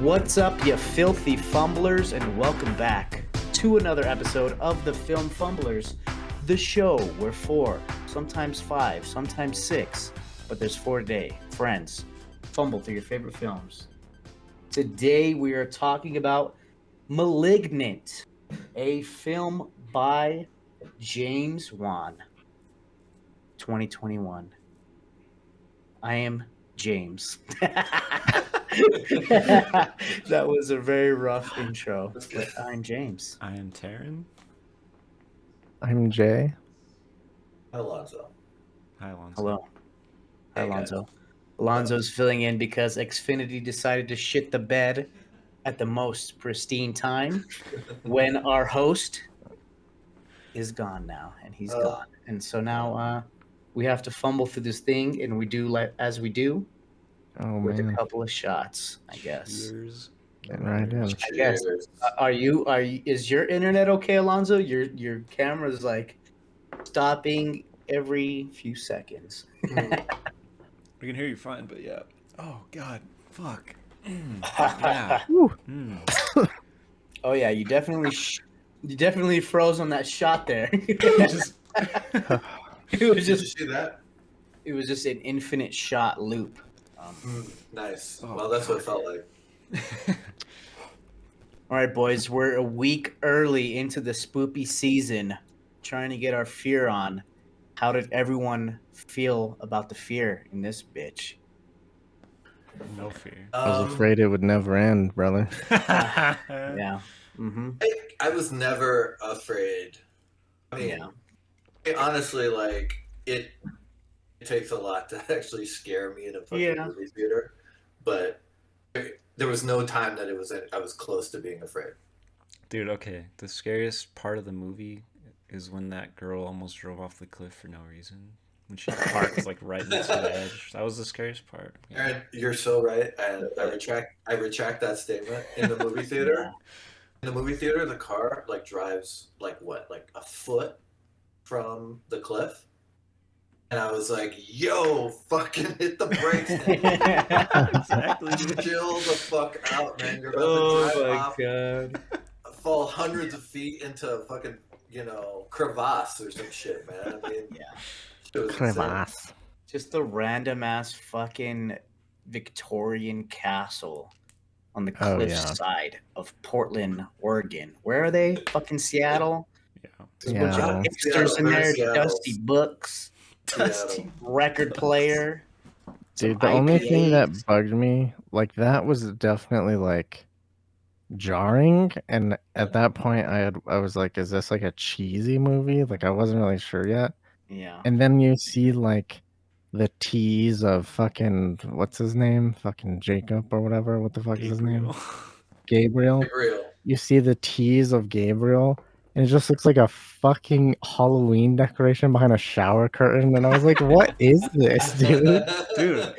What's up, you filthy fumblers, and welcome back to another episode of the Film Fumblers, the show where 4, sometimes 5, sometimes 6, but there's 4 today, friends, fumble through your favorite films. Today we are talking about Malignant, a film by James Wan, 2021. I am James. That was a very rough intro, but I'm James. I am Taryn. I'm Jay. Alonzo. Hi, Alonso. Hello. Hi, Hey, Alonzo. guys. Alonzo's filling in because Xfinity decided to shit the bed at the most pristine time when our host is gone now, and he's gone. And so now we have to fumble through this thing, and we do as we do Oh with a man, couple of shots, I guess. Cheers. getting right in. I guess. Cheers. Is your internet okay, Alonzo? Your camera's like stopping every few seconds. We can hear you fine, but yeah. Oh God, fuck. Yeah. Woo. Oh yeah, you definitely froze on that shot there. Just- It was Did you just see that? it was just an infinite shot loop. Nice. Oh, Well, that's what it felt like. All right, boys, we're a week early into the spoopy season, trying to get our fear on. How did everyone feel about the fear in this bitch? No fear. I was afraid it would never end, brother. Yeah. Mm-hmm. I was never afraid. I mean, honestly, like it takes a lot to actually scare me in a fucking movie theater, but there was no time that I was close to being afraid. Dude, okay. The scariest part of the movie is when that girl almost drove off the cliff for no reason. When she parked like right next to the edge. That was the scariest part. Yeah. Aaron, you're so right, and I retract that statement. In the movie theater, the car like drives like a foot from the cliff. And I was like, yo, fucking hit the brakes. Exactly. Chill the fuck out, man. You're about to drive off, God. fall hundreds of feet into a fucking, crevasse or some shit, man. I mean, shit was insane. Crevasse. Just a random ass fucking Victorian castle on the Oh, cliff yeah. side of Portland, Oregon. Where are they? Fucking Seattle? Yeah. There's a bunch of Yeah. hipsters in there, Seattle. dusty books, Seattle. record player. some Dude, the only thing that IPAs. bugged me, like that was definitely like jarring, and at that point I was like, is this like a cheesy movie? Like I wasn't really sure yet. Yeah. And then you see like the tease of fucking what's his name? Fucking Jacob or whatever. What the fuck is his name? Gabriel. Gabriel. Real. You see the tease of Gabriel, and it just looks like a fucking Halloween decoration behind a shower curtain. And I was like, what is this, dude? Dude.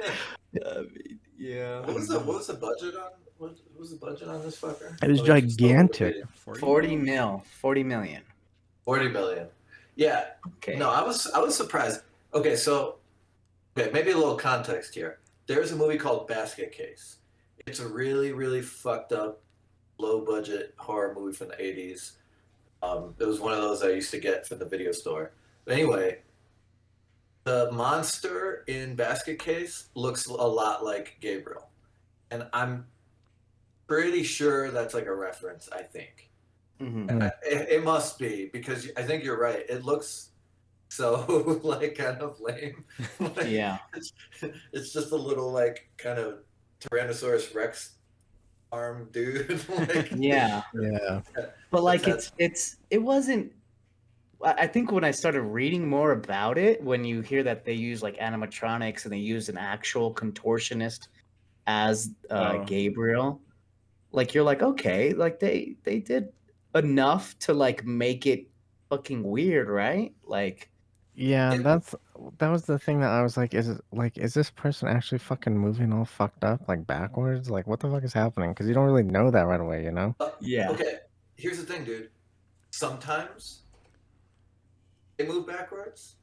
Yeah. What was the budget on? What was the budget on this fucker? It was Let me just look gigantic. at it. 40 million. 40 million. Yeah. Okay. No, I was surprised. Okay, maybe a little context here. There's a movie called Basket Case. It's a really, really fucked up, low budget horror movie from the 80s. It was one of those I used to get from the video store. But anyway, the monster in Basket Case looks a lot like Gabriel. And I'm pretty sure that's like a reference, I think. Mm-hmm. It must be, because I think you're right. It looks so like kind of lame. Like, Yeah. it's just a little like kind of Tyrannosaurus Rex arm dude. Like, Yeah. Yeah. But like That's- it wasn't. I think when I started reading more about it, when you hear that they use like animatronics and they use an actual contortionist as Gabriel, like you're like, okay, like they did enough to like make it fucking weird, right? Like, Yeah, It- that was the thing that I was like, is this person actually fucking moving all fucked up, like backwards? Like what the fuck is happening? Because you don't really know that right away, you know? yeah. Okay, here's the thing, dude. Sometimes they move backwards.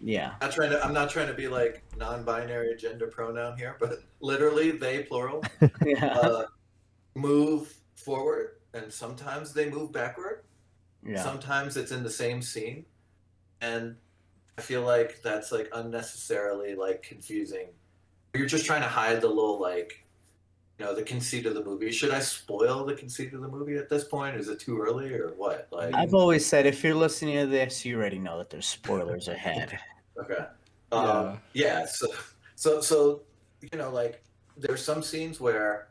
Yeah. I'm not trying to be like non-binary gender pronoun here, but literally they plural Yeah. move forward, and sometimes they move backward. Yeah. Sometimes it's in the same scene, and I feel like that's like unnecessarily like confusing. You're just trying to hide the little like, the conceit of the movie. Should I spoil the conceit of the movie at this point? Is it too early or what? Like, I've always said if you're listening to this, you already know that there's spoilers ahead. okay, Yeah. yeah. So like there's some scenes where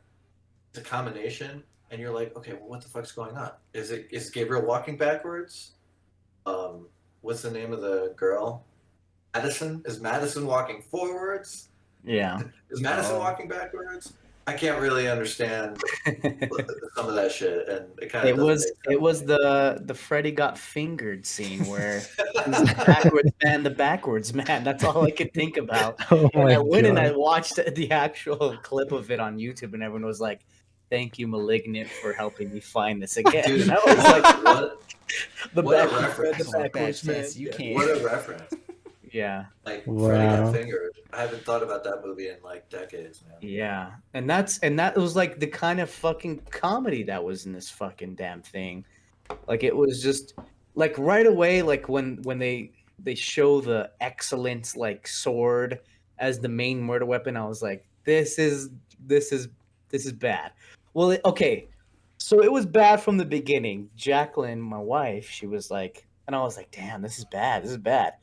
it's a combination, and you're like, okay, well, what the fuck's going on? Is Gabriel walking backwards? What's the name of the girl? Madison? Is Madison walking forwards? Yeah. Is Madison Oh. walking backwards? I can't really understand some of that shit, and it kind of It was the Freddy got fingered scene where he's the backwards man. That's all I could think about. Oh And my I went and I God. watched the actual clip of it on YouTube, and everyone was like, "Thank you, Malignant, for helping me find this again." Dude, And I was like, what? "The What a backwards, reference. the backwards man." Bad you can't. What a reference! Yeah, Like Wow. Freddy got fingered. I haven't thought about that movie in like decades, man. yeah, and that was like the kind of fucking comedy that was in this fucking damn thing. Like it was just like right away, like when they show the excellent like sword as the main murder weapon, I was like, this is bad. Well, okay, so it was bad from the beginning. Jacqueline, my wife, she was like, and I was like, damn, this is bad. This is bad.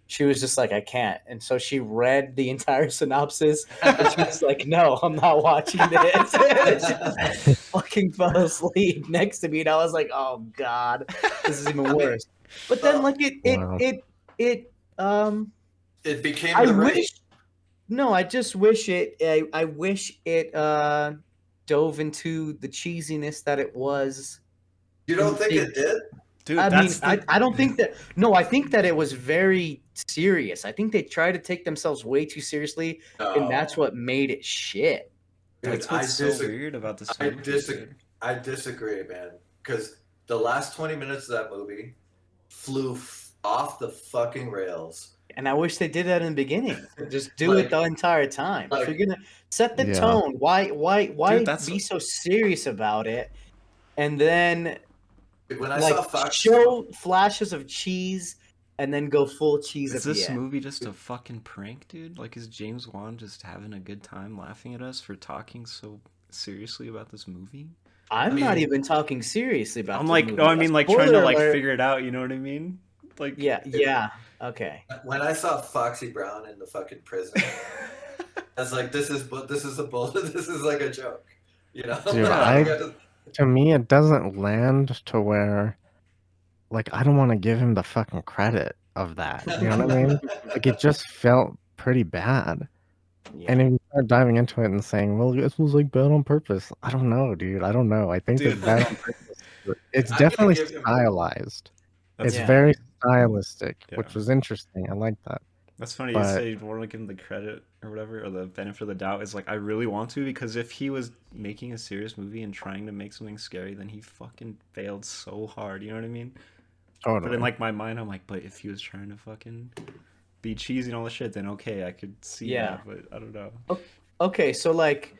She was just like, I can't. And so she read the entire synopsis and she was like, no, I'm not watching this. And she just fucking fell asleep next to me. And I was like, oh God, this is even worse. But then like Wow. It became I the wish rage. no, I just wish I wish it dove into the cheesiness that it was. You don't think it did? Dude, I mean, that's the... I don't think that. No, I think that it was very serious. I think they tried to take themselves way too seriously, and that's what made it shit. That's Dude, what's so weird about this movie. Dude. I disagree, man. Because the last 20 minutes of that movie flew off the fucking rails. And I wish they did that in the beginning. Just do Like- it the entire time. like- if you're gonna set the Yeah. tone, why Dude, that's- be so serious about it? And then When I saw like Fox, show flashes of cheese and then go full cheese Is at this the end. movie just a fucking prank, dude? Like, is James Wan just having a good time laughing at us for talking so seriously about this movie? I'm I mean- not even talking seriously about. I'm the like, movie. no, I mean, like, trying to Spoiler like alert. figure it out. You know what I mean? Like, Yeah. Okay. when I saw Foxy Brown in the fucking prison, I was like, this is a bull. This is like a joke, you know? Dude, Like, To me, it doesn't land to where, like, I don't want to give him the fucking credit of that. You know what I mean? Like, it just felt pretty bad. Yeah. And if you start diving into it and saying, well, this was like bad on purpose, I don't know, dude. I don't know. I think Dude. it's bad on purpose. It's I'm gonna definitely give him- stylized. that's, It's Yeah. very stylistic, Yeah. which was interesting. I like that. that's funny. but- You say you want to give him the credit or whatever, or the benefit of the doubt. Is like, I really want to, because if he was making a serious movie and trying to make something scary, then he fucking failed so hard. You know what I mean? Totally. But in like my mind, I'm like, but if he was trying to fucking be cheesy and all this shit, then okay, I could see Yeah. that. But I don't know. Okay, so like,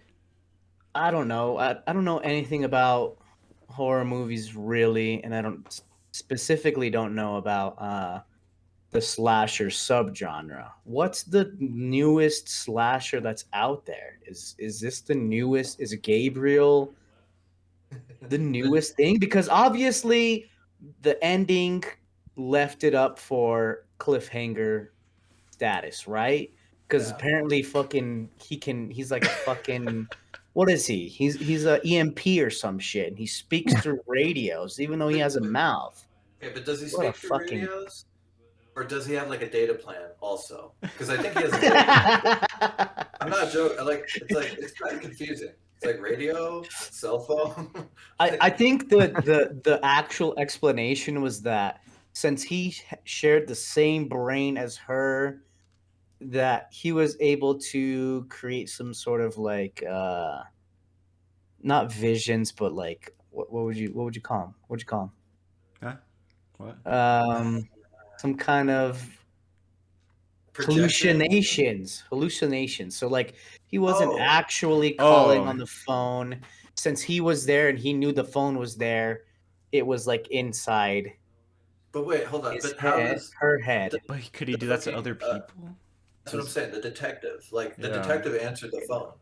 I don't know. I don't know anything about horror movies really, and I don't specifically don't know about the slasher subgenre. What's the newest slasher that's out there? Is this the newest? Is Gabriel the newest thing? Because obviously the ending left it up for cliffhanger status, right? Because Yeah. apparently fucking he's like a fucking what is he? He's a EMP or some shit, and he speaks through radios even though he has a mouth. Okay, but does he What a speak through fucking- radios? Or does he have like a data plan also? Because I think he has a data plan. I'm not joking. It's kind of confusing. It's like radio, cell phone. I think the actual explanation was that since he shared the same brain as her, that he was able to create some sort of like not visions, but like what would you call them? What would you call Huh? What? them? Some kind of projection. hallucinations. So like he wasn't Oh. actually calling Oh. on the phone. Since he was there and he knew the phone was there, it was like inside But wait, hold on. his But how head, does her head. But could he the do that to fucking, other people? that's what I'm saying. The detective, like the Yeah. detective answered the phone,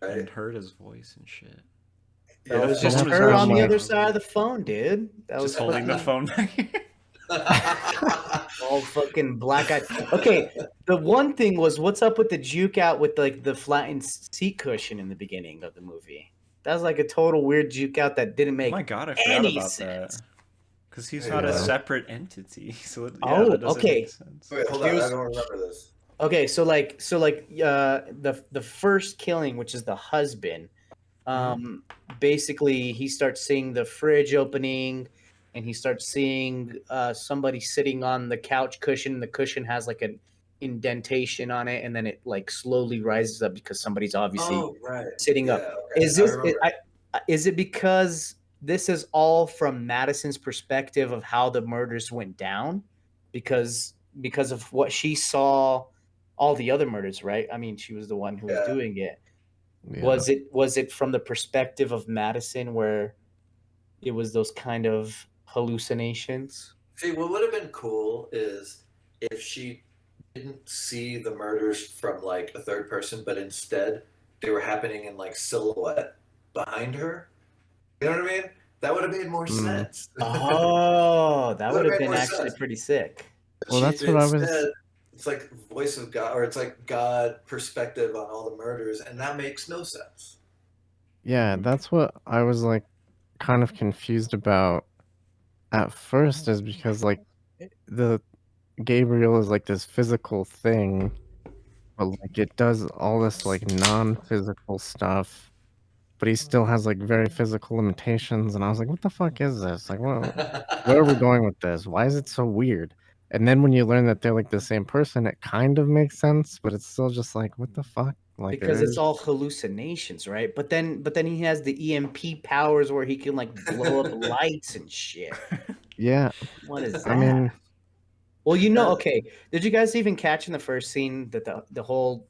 right? And heard his voice and shit. That was the just phone was her much on the more other positive. side of the phone, dude. That Just was holding the fucking- phone. all fucking black eyed. Okay, the one thing was, what's up with the juke out with like the flattened seat cushion in the beginning of the movie? That was like a total weird juke out that didn't Oh make my god, I forgot any about sense. that. Because he's not a Yeah. separate entity, so yeah, Oh, that doesn't okay. make sense. Wait, hold on. Here's- I don't remember this. Okay, so the first killing, which is the husband, basically he starts seeing the fridge opening, and he starts seeing somebody sitting on the couch cushion. The cushion has like an indentation on it, and then it like slowly rises up because somebody's obviously Oh, right. sitting up. Yeah, okay. Is I this? remember. Is it because this is all from Madison's perspective of how the murders went down? Because of what she saw, all the other murders, right? I mean, she was the one who was Yeah. doing it. Yeah. Was it from the perspective of Madison where it was those kind of hallucinations? See, what would have been cool is if she didn't see the murders from like a third person, but instead they were happening in like silhouette behind her. You know what I mean? That would have made more sense. Oh, that would have made been more actually sense. pretty sick. Well, that's what I was- Instead, it's like voice of God, or it's like God perspective on all the murders, and that makes no sense. Yeah, that's what I was like kind of confused about at first, is because like the Gabriel is like this physical thing, but like it does all this like non-physical stuff, but he still has like very physical limitations, and I was like, what the fuck is this? Like, where are we going with this? Why is it so weird? And then when you learn that they're like the same person, it kind of makes sense, but it's still just like, what the fuck? Like, Because it's there's- all hallucinations, right? But then he has the EMP powers where he can like blow up lights and shit. yeah. What is that? I mean, well, you know, okay. Did you guys even catch in the first scene that the whole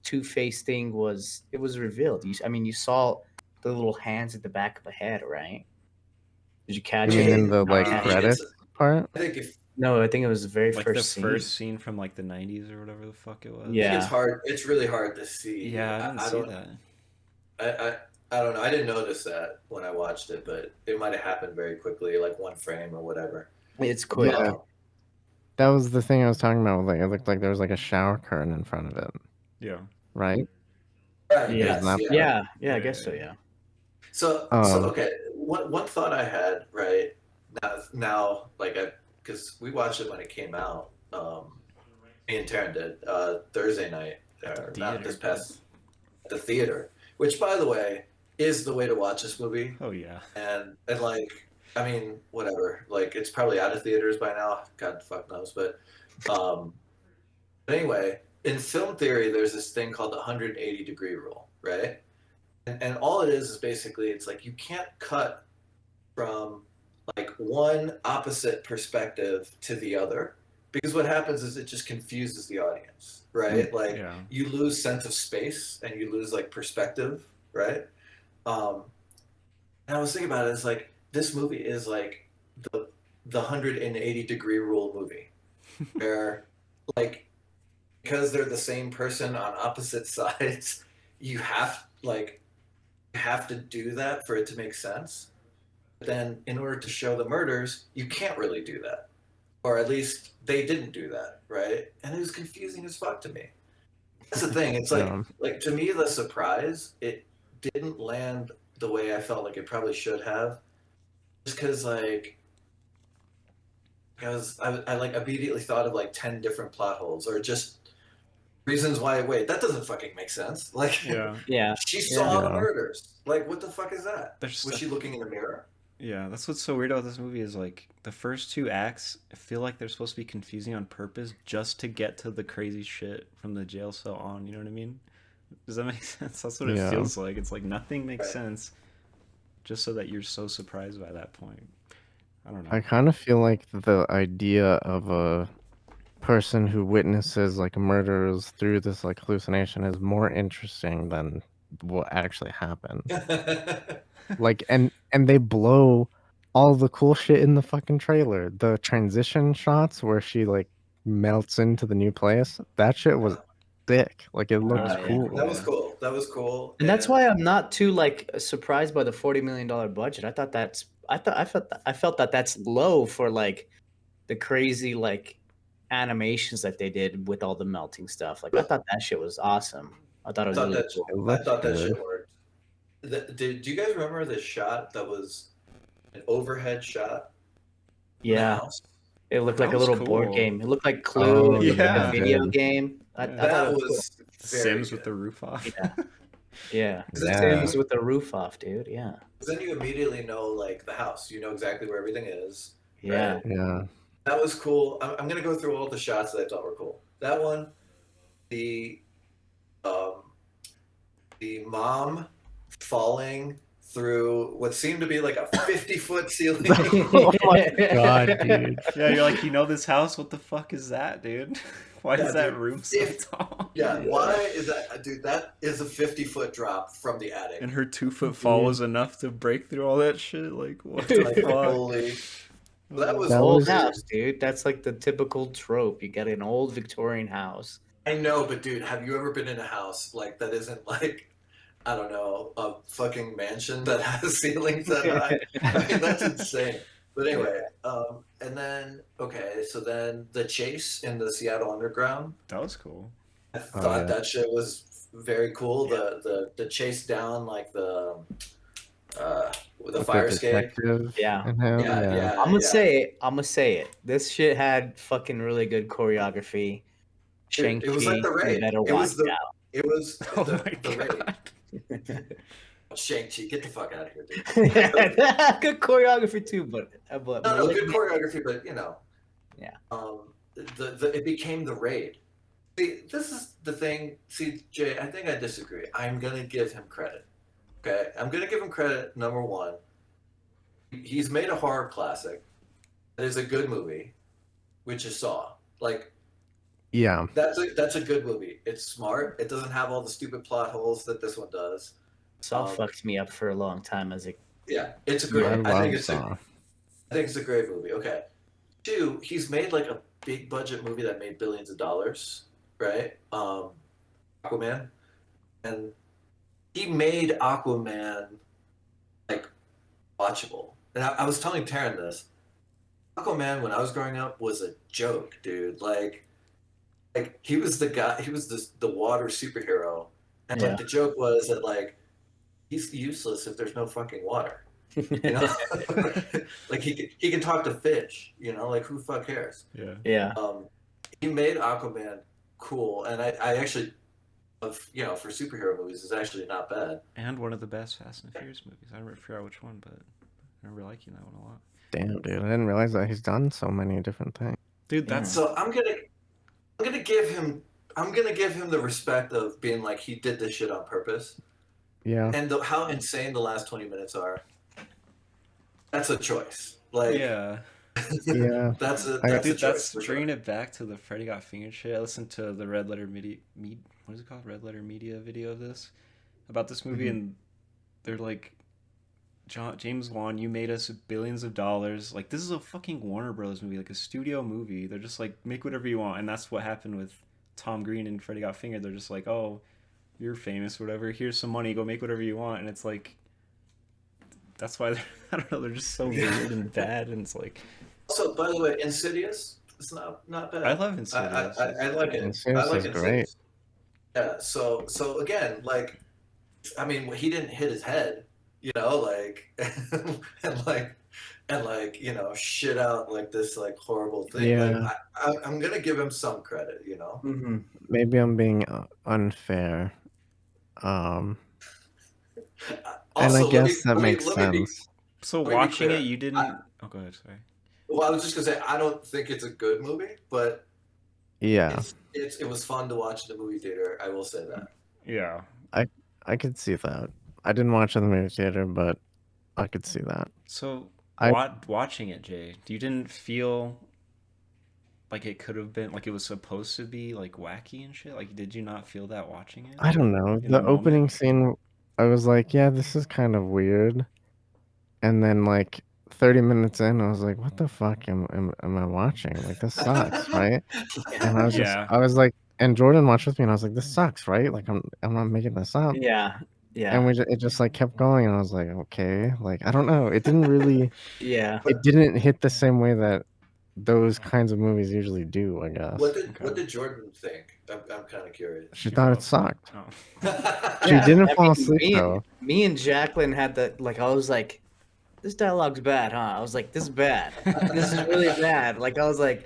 Two-Face thing was revealed? I mean, you saw the little hands at the back of the head, right? Did you catch you mean it? in the like Nah. credits part? I think if No, I think it was the very Like first the scene. first scene from like the 90s or whatever the fuck it was. I think Yeah. it's hard. It's really hard to see. Yeah, I didn't see don't, that. I don't know. I didn't notice that when I watched it, but it might have happened very quickly, like one frame or whatever. It's quick. Yeah. That was the thing I was talking about. Like, it looked like there was like a shower curtain in front of it, Yeah. right? Right, Yeah. yes, That- yeah. Yeah, I guess so. Yeah. So Um, okay. One thought I had, right now, like, because we watched it when it came out. Me and Taryn did Thursday night, not this past, at the theater. Which, by the way, is the way to watch this movie. Oh yeah. And like, I mean, whatever. Like, it's probably out of theaters by now. God fuck knows. But anyway, in film theory, there's this thing called the 180-degree rule, right? And all it is basically, it's like you can't cut from like one opposite perspective to the other, because what happens is it just confuses the audience, right? Like, Yeah. you lose sense of space and you lose like perspective, right? And I was thinking about it, it's like this movie is like the 180-degree rule movie, where like, because they're the same person on opposite sides, you have to do that for it to make sense. But then in order to show the murders, you can't really do that, or at least they didn't do that, right? And it was confusing as fuck to me. That's the thing. It's like Yeah. like to me, the surprise, it didn't land the way I felt like it probably should have, just because like, because I like immediately thought of like 10 different plot holes, or just reasons why. Wait, that doesn't fucking make sense. Like, Yeah. Yeah. she saw the Yeah. murders. Like, what the fuck is that? There's Was she looking in the mirror? Yeah, that's what's so weird about this movie is like the first two acts I feel like they're supposed to be confusing on purpose just to get to the crazy shit from the jail cell on, you know what I mean? Does that make sense? That's what it Yeah. feels like. It's like nothing makes Right. sense just so that you're so surprised by that point. I don't know. I kind of feel like the idea of a person who witnesses like murders through this like hallucination is more interesting than what actually happened. Like, and they blow all the cool shit in the fucking trailer. The transition shots where she like melts into the new place, that shit was thick. Like, it looked was yeah. cool. That was cool. That was cool. And that's why I'm not too like surprised by the $40 million budget. I felt that that's low for like the crazy like animations that they did with all the melting stuff. Like I thought that shit was awesome. I thought it was really cool. It I looked thought that good. shit worked. Do you guys remember the shot that was an overhead shot? in the Yeah, house? it looked That like a was little board cool. game. It looked like Clue. Oh, It looked like yeah, a it video did. game. I Yeah. thought That it was was very Sims with good. the roof off. Yeah. Yeah. Yeah. Sims with the roof off, dude. Yeah. Then you immediately know like the house. You know exactly where everything is. Yeah. Right? Yeah. That was cool. I'm gonna go through all the shots that I thought were cool. That one, the mom falling through what seemed to be like a 50-foot ceiling. Oh my god, dude. Yeah, you're like, you know this house? What the fuck is that, dude? Why Yeah, is that dude. room so If- tall? Yeah, why is that, dude? That is a 50-foot drop from the attic. And her 2-foot fall Dude. was enough to break through all that shit. Like, what the Like, fuck? holy, that was That Old was- house, dude. That's like the typical trope. You get an old Victorian house. I know, but dude, have you ever been in a house like that isn't like, I don't know, a fucking mansion that has ceilings that high? I mean, that's insane. But anyway, and then so then the chase in the Seattle Underground. That was cool. I thought yeah. that shit was very cool. The chase down like the With fire the escape. detective Yeah. and him, Yeah. I'm gonna say it. This shit had fucking really good choreography. It was like the Shang-Chi, raid. you better It watch was the out. it was Oh the, my the raid. god. Shang-Chi, get the fuck out of here, dude. Good choreography too, but No, good choreography, but you know. Yeah. It became the raid. See, this is the thing. See, Jay, I think I disagree. I'm gonna give him credit. Okay, I'm gonna give him credit. Number one, he's made a horror classic. That is a good movie, which is Saw. Like yeah. that's a good movie. It's smart. It doesn't have all the stupid plot holes that this one does. Saw fucked me up for a long time as a Yeah, it's a great. I I think love it's Saw. I think it's a great movie. Okay. Two, he's made like a big budget movie that made billions of dollars, right? Aquaman. And he made Aquaman like watchable. And I was telling Taryn this. Aquaman when I was growing up was a joke, dude. Like he was the guy, he was the water superhero. And Yeah. like the joke was that like he's useless if there's no fucking water. You know, like he can talk to fish. You know, like who the fuck cares? Yeah. Yeah. He made Aquaman cool, and I actually, for superhero movies, is actually not bad. And one of the best Fast and Furious movies. I don't forget which one, but I remember liking that one a lot. Damn, dude. I didn't realize that he's done so many different things. Dude, that's So I'm gonna give him the respect of being like he did this shit on purpose, Yeah. and how insane the last 20 minutes are. That's a choice. Like yeah. Yeah. that's a I- that's a Dude, choice. that's for sure. bringing it back to the Freddy Got Fingered shit. I listened to the Red Letter Media, what is it called? Red Letter Media video of this about this movie, and they're like, James Wan, you made us billions of dollars. Like, this is a fucking Warner Bros. Movie, like a studio movie. They're just like, make whatever you want, and that's what happened with Tom Green and Freddy Got Fingered. They're just like, oh, you're famous, whatever. Here's some money. Go make whatever you want, and it's like. That's why I don't know. They're just so weird and bad, and it's like. Also, by the way, Insidious, it's not bad. I love Insidious. I like it. Insidious I like is Insidious. great. Yeah. So again, like, I mean, he didn't hit his head, you know, like, and like, you know, shit out like this like horrible thing. Yeah. Like, I'm gonna give him some credit, you know. Mm-hmm. Maybe I'm being unfair. And I guess that makes sense. So let me be watching clear. it, you didn't. Oh, go ahead. Sorry. Well, I was just gonna say I don't think it's a good movie, but Yeah. it was fun to watch in the movie theater. I will say that. Yeah. I could see that. I didn't watch it in the movie theater, but I could see that. So I- watching it, Jay, you didn't feel like it could have been like it was supposed to be like wacky and shit? Like, did you not feel that watching it? I don't know. In The the opening moment? scene, I was like, yeah, this is kind of weird. And then like 30 minutes in, I was like, what the fuck am I watching? Like this sucks, right? And I was Yeah. I was like, and Jordan watched with me, and I was like, this sucks, right? Like I'm not making this up. Yeah. Yeah. And it just like kept going, and I was like, okay, like I don't know. It didn't really, Yeah. it didn't hit the same way that those kinds of movies usually do, I guess. What did Jordan think? I'm kind of curious. She thought it sucked. Oh. She Yeah, didn't I fall mean, asleep though. me and Jacqueline had the like. I was like, "This dialogue's bad, huh?" I was like, "This is bad. This is really bad." Like I was like,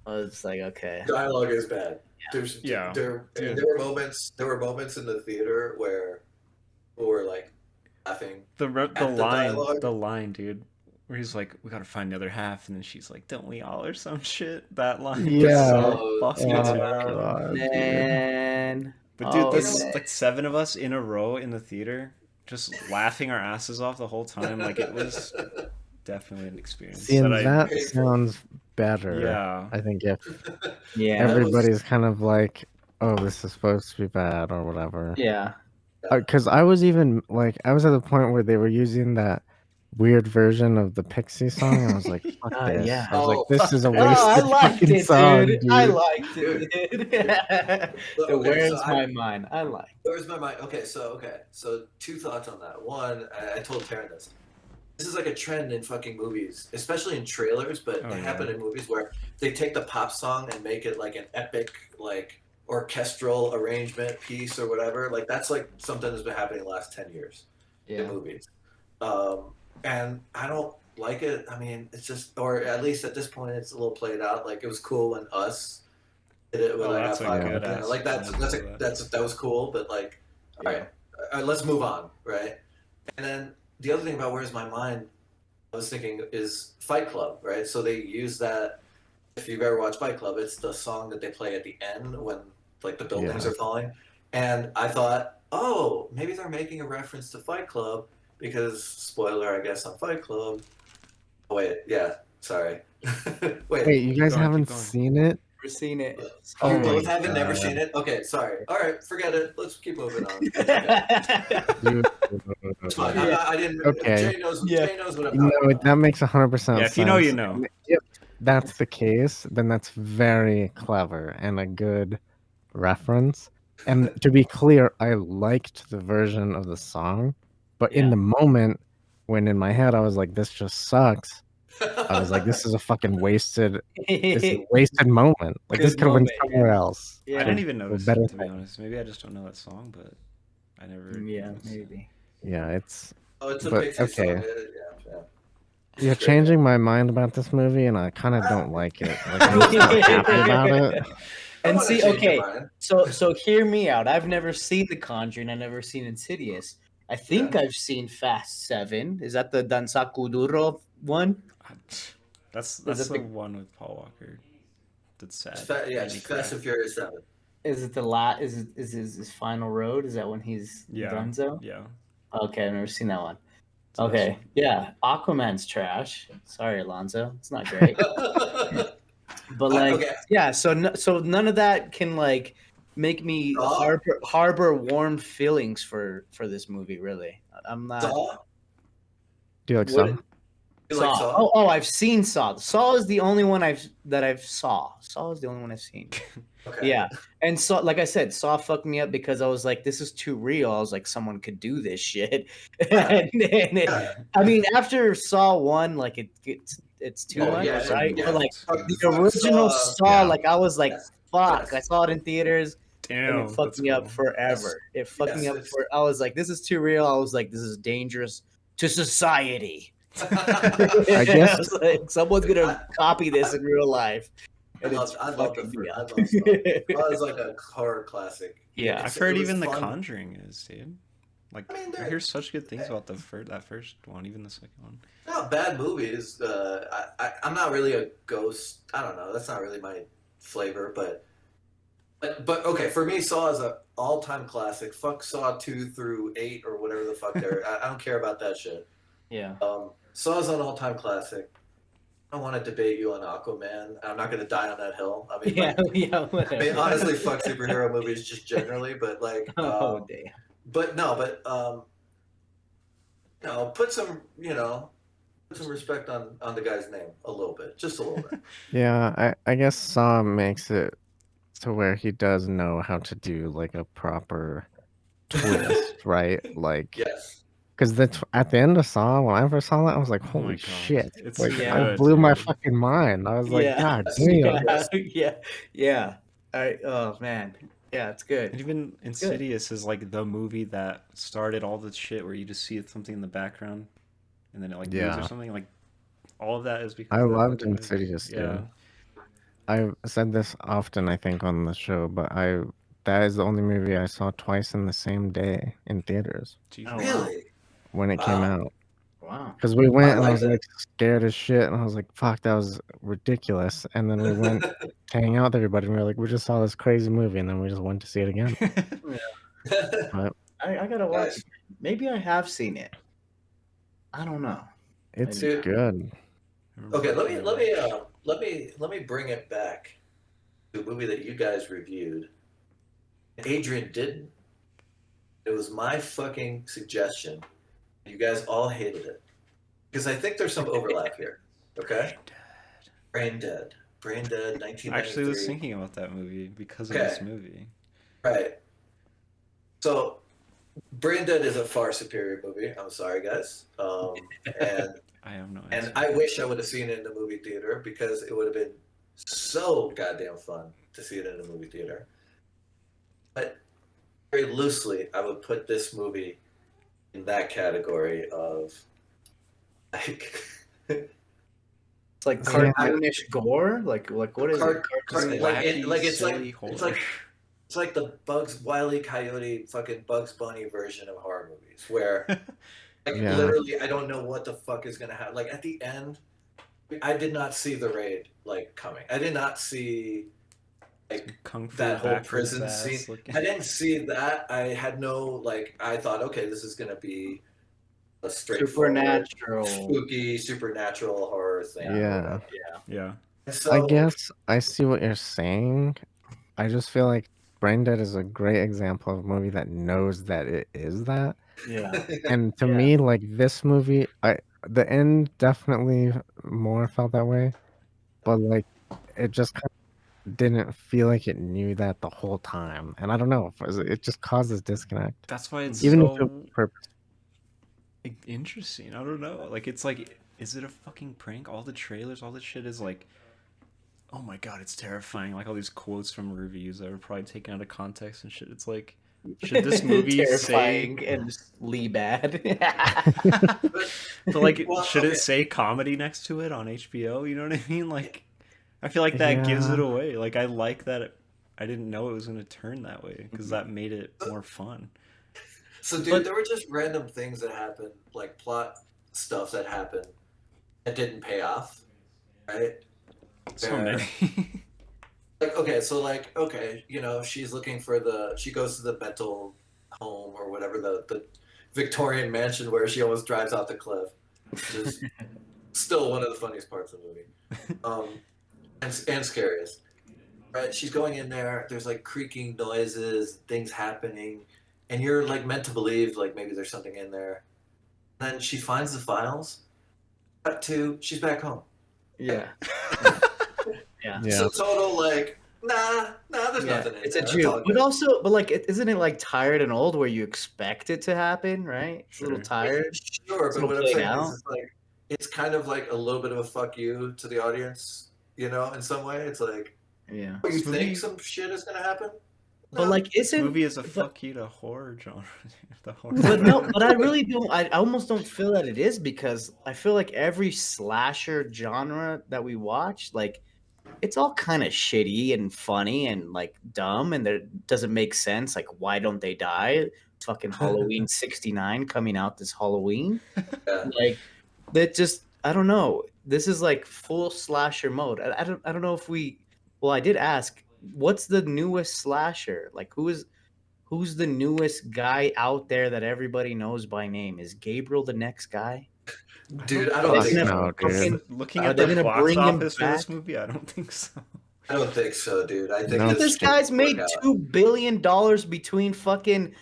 okay. Dialogue is bad. Yeah. There were moments. There were moments in the theater where people were like laughing. The dialogue. line, dude, where he's like, "We gotta find the other half," and then she's like, "Don't we all?" or some shit. That line, Yeah. so fucking Oh, terrible. God, dude. Man. But dude, Oh, this man. like 7 of us in a row in the theater, just laughing our asses off the whole time. Like it was definitely an experience. See, and that I- sounds better. Yeah. I think if Yeah. everybody's kind of like, oh, this is supposed to be bad or whatever. Yeah. Because I was even like, I was at the point where they were using that weird version of the Pixie song, and I was like, fuck this. Yeah. I was like, Oh, this fuck is a that. wasted I liked fucking it, song, dude. dude. I liked it, dude. Well, The okay, Where's so My Mind? I like. Where's my mind? Okay, so two thoughts on that. One, I told Taryn this. This is like a trend in fucking movies, especially in trailers, but Oh, it yeah. happened in movies where they take the pop song and make it like an epic, like orchestral arrangement piece or whatever. Like that's like something that's been happening the last 10 years in Yeah. movies. And I don't like it. I mean, it's just, or at least at this point, it's a little played out. Like it was cool when Us did it with Oh, I that's Got a Five. good You know, ass like that was cool, but like, all right, let's move on, right? And then the other thing about Where's My Mind, I was thinking is Fight Club, right? So they use that. If you've ever watched Fight Club, it's the song that they play at the end when like the buildings Yeah. are falling. And I thought, oh, maybe they're making a reference to Fight Club because spoiler, I guess, on Fight Club. Oh, wait, yeah, sorry. Wait, you guys going, haven't keep going. seen it? Never seen it. Oh You my both haven't never God. seen it? Okay, sorry. All right, forget it. Let's keep moving on. Dude. It's fine. Yeah. I didn't. Okay. Jay knows. Yeah. Jay knows what I'm No, talking about. that makes 100% sense. Yeah, if you know, you know. And if that's the case, then that's very clever and a good reference. And to be clear, I liked the version of the song, but in Yeah. the moment when in my head I was like, this just sucks, I was like, this is a fucking wasted moment. Like this Good could have been moment, somewhere else. Yeah. I didn't even notice better it, to be thing. honest. Maybe I just don't know that song, but I never. Yeah, noticed. maybe. Yeah, it's Oh, it's a But, Pixie song. okay. Yeah. you're changing my mind about this movie, and I kind of don't like it. Like I'm just not happy about it. I And wanna see, change your okay, mind. so hear me out. I've never seen The Conjuring. I've never seen Insidious. I think I've seen Fast 7. Is that the Dansaku Duro one? That's it the the- one with Paul Walker. That's sad. It's Made me Fast cry. and Furious 7. Is it is his final road? Is that when he's Yeah. Dunzo? Yeah. Okay, I've never seen that one. It's the best Okay, one. yeah, Aquaman's trash. Sorry, Alonzo, it's not great. But like, Okay. yeah, so none of that can like make me Saw? harbor warm feelings for this movie. Really, I'm not. Saw? Do you like What- Saw? You like Saw. Saw? Oh, I've seen Saw. Saw is the only one I've saw. Saw is the only one I've seen. Okay. Yeah, and Saw, like I said, Saw fucked me up because I was like, this is too real. I was like, someone could do this shit. and I mean, after Saw 1, like it's too Oh, much, yeah, right? yeah. But like Fuck- the fuck original Saw. Saw, Yeah. like I was like, Yes. fuck. Yes. I saw it in theaters. Damn. And it fucked that's me up cool. forever. It fucked me Yes, up it's- for. I was like, this is too real. I was like, this is dangerous to society. I guess- I was like, someone's gonna copy this in real life. I And love it's the fucking first. me I up. love Saw. Saw is like a horror classic. Yeah. I've It's- heard it was even The fun. Conjuring is, dude. Like, I mean, I hear such good things about that first one, even the second one. Not bad movies. I'm not really a ghost. I don't know. That's not really my flavor, but okay. For me, Saw is an all-time classic. Fuck Saw 2 through 8 or whatever the fuck they're. I don't care about that shit. Yeah. Saw is an all-time classic. don't want to debate you on Aquaman. I'm not going to die on that hill. I mean, Yeah, like, yeah, I whatever. mean, honestly, fuck superhero movies just generally, but like, Oh damn. but no, but put some, put some respect on the guy's name a little bit, just a little bit. Yeah, I guess Saw makes it to where he does know how to do like a proper twist, right? Like, Yes. because at the end of Saw, when I first saw that, I was like, Oh holy my God. shit! It's Like, Yeah. I good, blew my dude. fucking mind. I was like, Yeah. God Yeah. damn. Yeah. Oh man. Yeah, it's good. And even Insidious is like the movie that started all the shit where you just see something in the background and then it like moves or Yeah. something. Like all of that is because I of that loved fucking movie. Insidious, Yeah. dude. I've said this often, I think, on the show, but that is the only movie I saw twice in the same day in theaters Jesus. Oh, wow. Really? when it came out. Wow. Because we went and I like was that. like scared as shit, and I was like, "Fuck, that was ridiculous." And then we went to hang out with everybody, and we were like, "We just saw this crazy movie," and then we just went to see it again. But I gotta watch Guys. it. Maybe I have seen it. I don't know. it's Maybe. good. Okay, let me bring it back to a movie that you guys reviewed. Adrian didn't. It was my fucking suggestion. You guys all hated it because I think there's some overlap here. Okay, Brain Dead, 1993. I actually was thinking about that movie because of Okay. this movie. Right. So, Brain Dead is a far superior movie. I'm sorry, guys. And I have no and answer. I wish I would have seen it in the movie theater because it would have been so goddamn fun to see it in the movie theater. But very loosely, I would put this movie in that category of like It's like Yeah. cartoonish gore. Like what is it? Just wacky, silly horror. it's like the Wile E. Coyote fucking Bugs Bunny version of horror movies where like Yeah. literally I don't know what the fuck is gonna happen. Like at the end, I did not see the raid like coming. I did not see like Kung Fu that whole backwards prison ass scene. looking. I didn't see that. I had no like. I thought, okay, this is gonna be a straightforward, Supernatural. spooky, supernatural horror thing. or Yeah. whatever. Yeah. And so, I guess I see what you're saying. I just feel like Brain Dead is a great example of a movie that knows that it is that. Yeah. And to Yeah. me, like this movie, the end definitely more felt that way, but like it just kind of didn't feel like it knew that the whole time. And I don't know, it just causes disconnect. That's why it's Even if it so was purpose. interesting. I don't know. Like it's like, is it a fucking prank? All the trailers, all this shit is like, oh my god, it's terrifying. Like all these quotes from reviews that were probably taken out of context and shit. It's like, should this movie terrifying say? and Lee bad? But like, Well, should okay. it say comedy next to it on HBO? You know what I mean? Like, I feel like that gives it Yeah. away. Like I like that. I didn't know it was going to turn that way because that made it more fun. So, dude, But- there were just random things that happened, like plot stuff that happened that didn't pay off, right? So There- many. Like, okay, so like, okay, she's looking for she goes to the mental home or whatever, the Victorian mansion where she almost drives off the cliff, which is still one of the funniest parts of the movie, and scariest. Right? She's going in there. There's like creaking noises, things happening, and you're like meant to believe like maybe there's something in there. Then she finds the files. Cut to she's back home. Yeah. Yeah. Yeah. So total like nah, there's Yeah, nothing in it's there. a It's Jew. all But good. also, isn't it like tired and old where you expect it to happen, right? It's a little Sure. tired. Sure, It's but all what I'm played saying out. is it's like it's kind of like a little bit of a fuck you to the audience, in some way. It's like, Yeah. oh, you This movie- think some shit is gonna happen? But No. like, This isn't movie is a but- fuck you to horror genre. The horror. But no, but I really don't. I almost don't feel that it is because I feel like every slasher genre that we watch, like, it's all kind of shitty and funny and like dumb, and that doesn't make sense. Like, why don't they die? Fucking Halloween '69 coming out this Halloween. Yeah. Like, that just I don't know. This is like full slasher mode. I don't know if we. Well, I did ask, what's the newest slasher? Like, who's the newest guy out there that everybody knows by name? Is Gabriel the next guy? Dude, I don't Fuck think no, so. dude. Looking Are at they the gonna box bring him office for this back? movie, I don't think so. I don't think so, dude. I think No this This shit guy's will made work out. $2 billion between fucking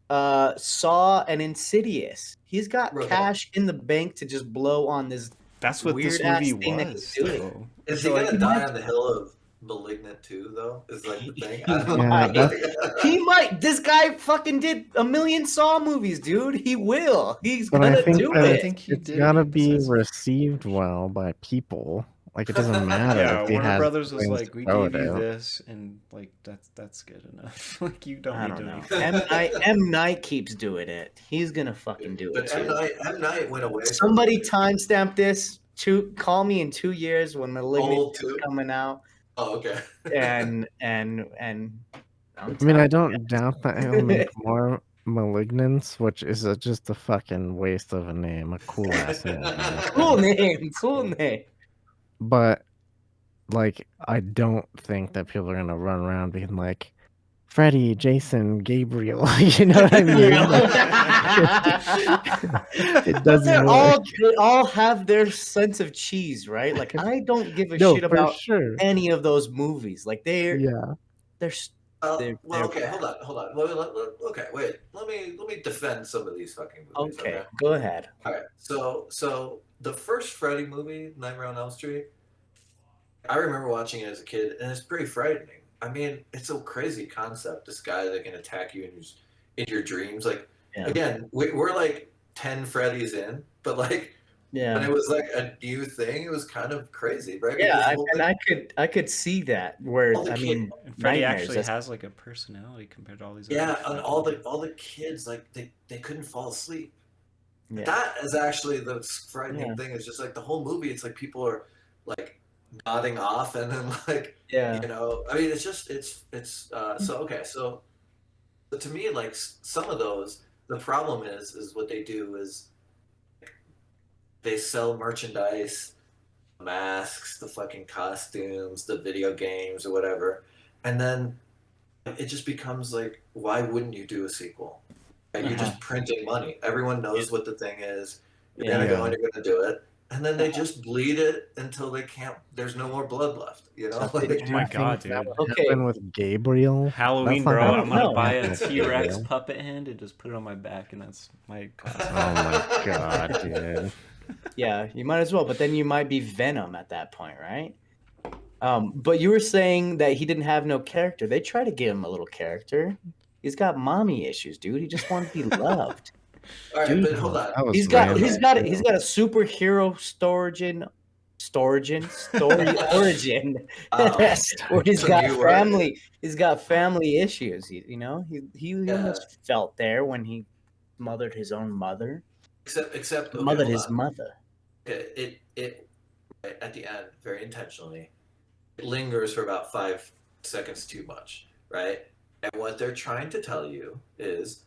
Saw and Insidious. He's got Okay. cash in the bank to just blow on this That's what this weird-ass movie thing that he's was, doing. though. Is he So, like, gonna die on the hill of Malignant too, though? Is like the thing. I don't Yeah, know. that's- He might. This guy fucking did a million Saw movies, dude. He will. He's But I gonna think do that I it. think he it's did gotta it be besides- received well by people. Like it doesn't matter Yeah, if he Warner has Brothers was things like, to we throw gave it you out. this, and like that's good enough. Like you don't I need don't to know. make M Night keeps doing it. He's gonna fucking do it But M too. Night went away. Somebody timestamp this. Call me in 2 years when Malignant Old is too? coming out, Oh, okay. and I mean, I don't doubt that he'll make telling more Malignants, which is just a fucking waste of a name, a cool ass name. cool honestly. name, cool name. But like, I don't think that people are gonna run around being like, Freddy, Jason, Gabriel. You know what I mean? It But doesn't work. they all have their sense of cheese, right? Like I don't give a No, shit for about sure. any of those movies. Like Yeah. they're Well, they're okay, hold on. Okay, wait. Let me defend some of these fucking movies. okay. Go ahead. All right. So the first Freddy movie, Nightmare on Elm Street, I remember watching it as a kid, and it's pretty frightening. I mean, it's a crazy concept. This guy that can attack you in your dreams. Like Yeah. again, we're like 10 Freddys in, but like when Yeah. it was like a new thing, it was kind of crazy, right? Yeah, Because the whole and thing- I could see that where all the I kid- mean And Freddy nightmares, actually that's- has like a personality compared to all these. yeah, other and all the kids like they couldn't fall asleep. yeah. That is actually the frightening Yeah. thing. Is just like the whole movie. It's like people are like nodding off, and then like Yeah. you know. I mean, it's just it's so okay. So to me, like some of those, the problem is what they do is they sell merchandise, masks, the fucking costumes, the video games or whatever, and then it just becomes like, why wouldn't you do a sequel? Like, you're just printing money. Everyone knows what the thing is. You're gonna go and you're gonna do it, and then they just bleed it until they can't. There's no more blood left. You know. Like, Oh my god, dude! Okay. Happened with Gabriel. Halloween, That's not bro. gonna I'm gonna know. buy a happen with T-Rex Gabriel. puppet hand and just put it on my back, and that's my costume. Oh my god, dude. Yeah, you might as well, but then you might be Venom at that point, right? But you were saying that he didn't have no character. They try to give him a little character. He's got mommy issues, dude. He just wants to be loved. all right, Dude, but hold on. That was He's got random. he's got a superhero story origin where he's It's a got new word. family issues. You know, he Yeah. almost felt there when he mothered his own mother, Except okay, mothered hold his on. mother. It right at the end, very intentionally, it lingers for about 5 seconds too much, right? And what they're trying to tell you is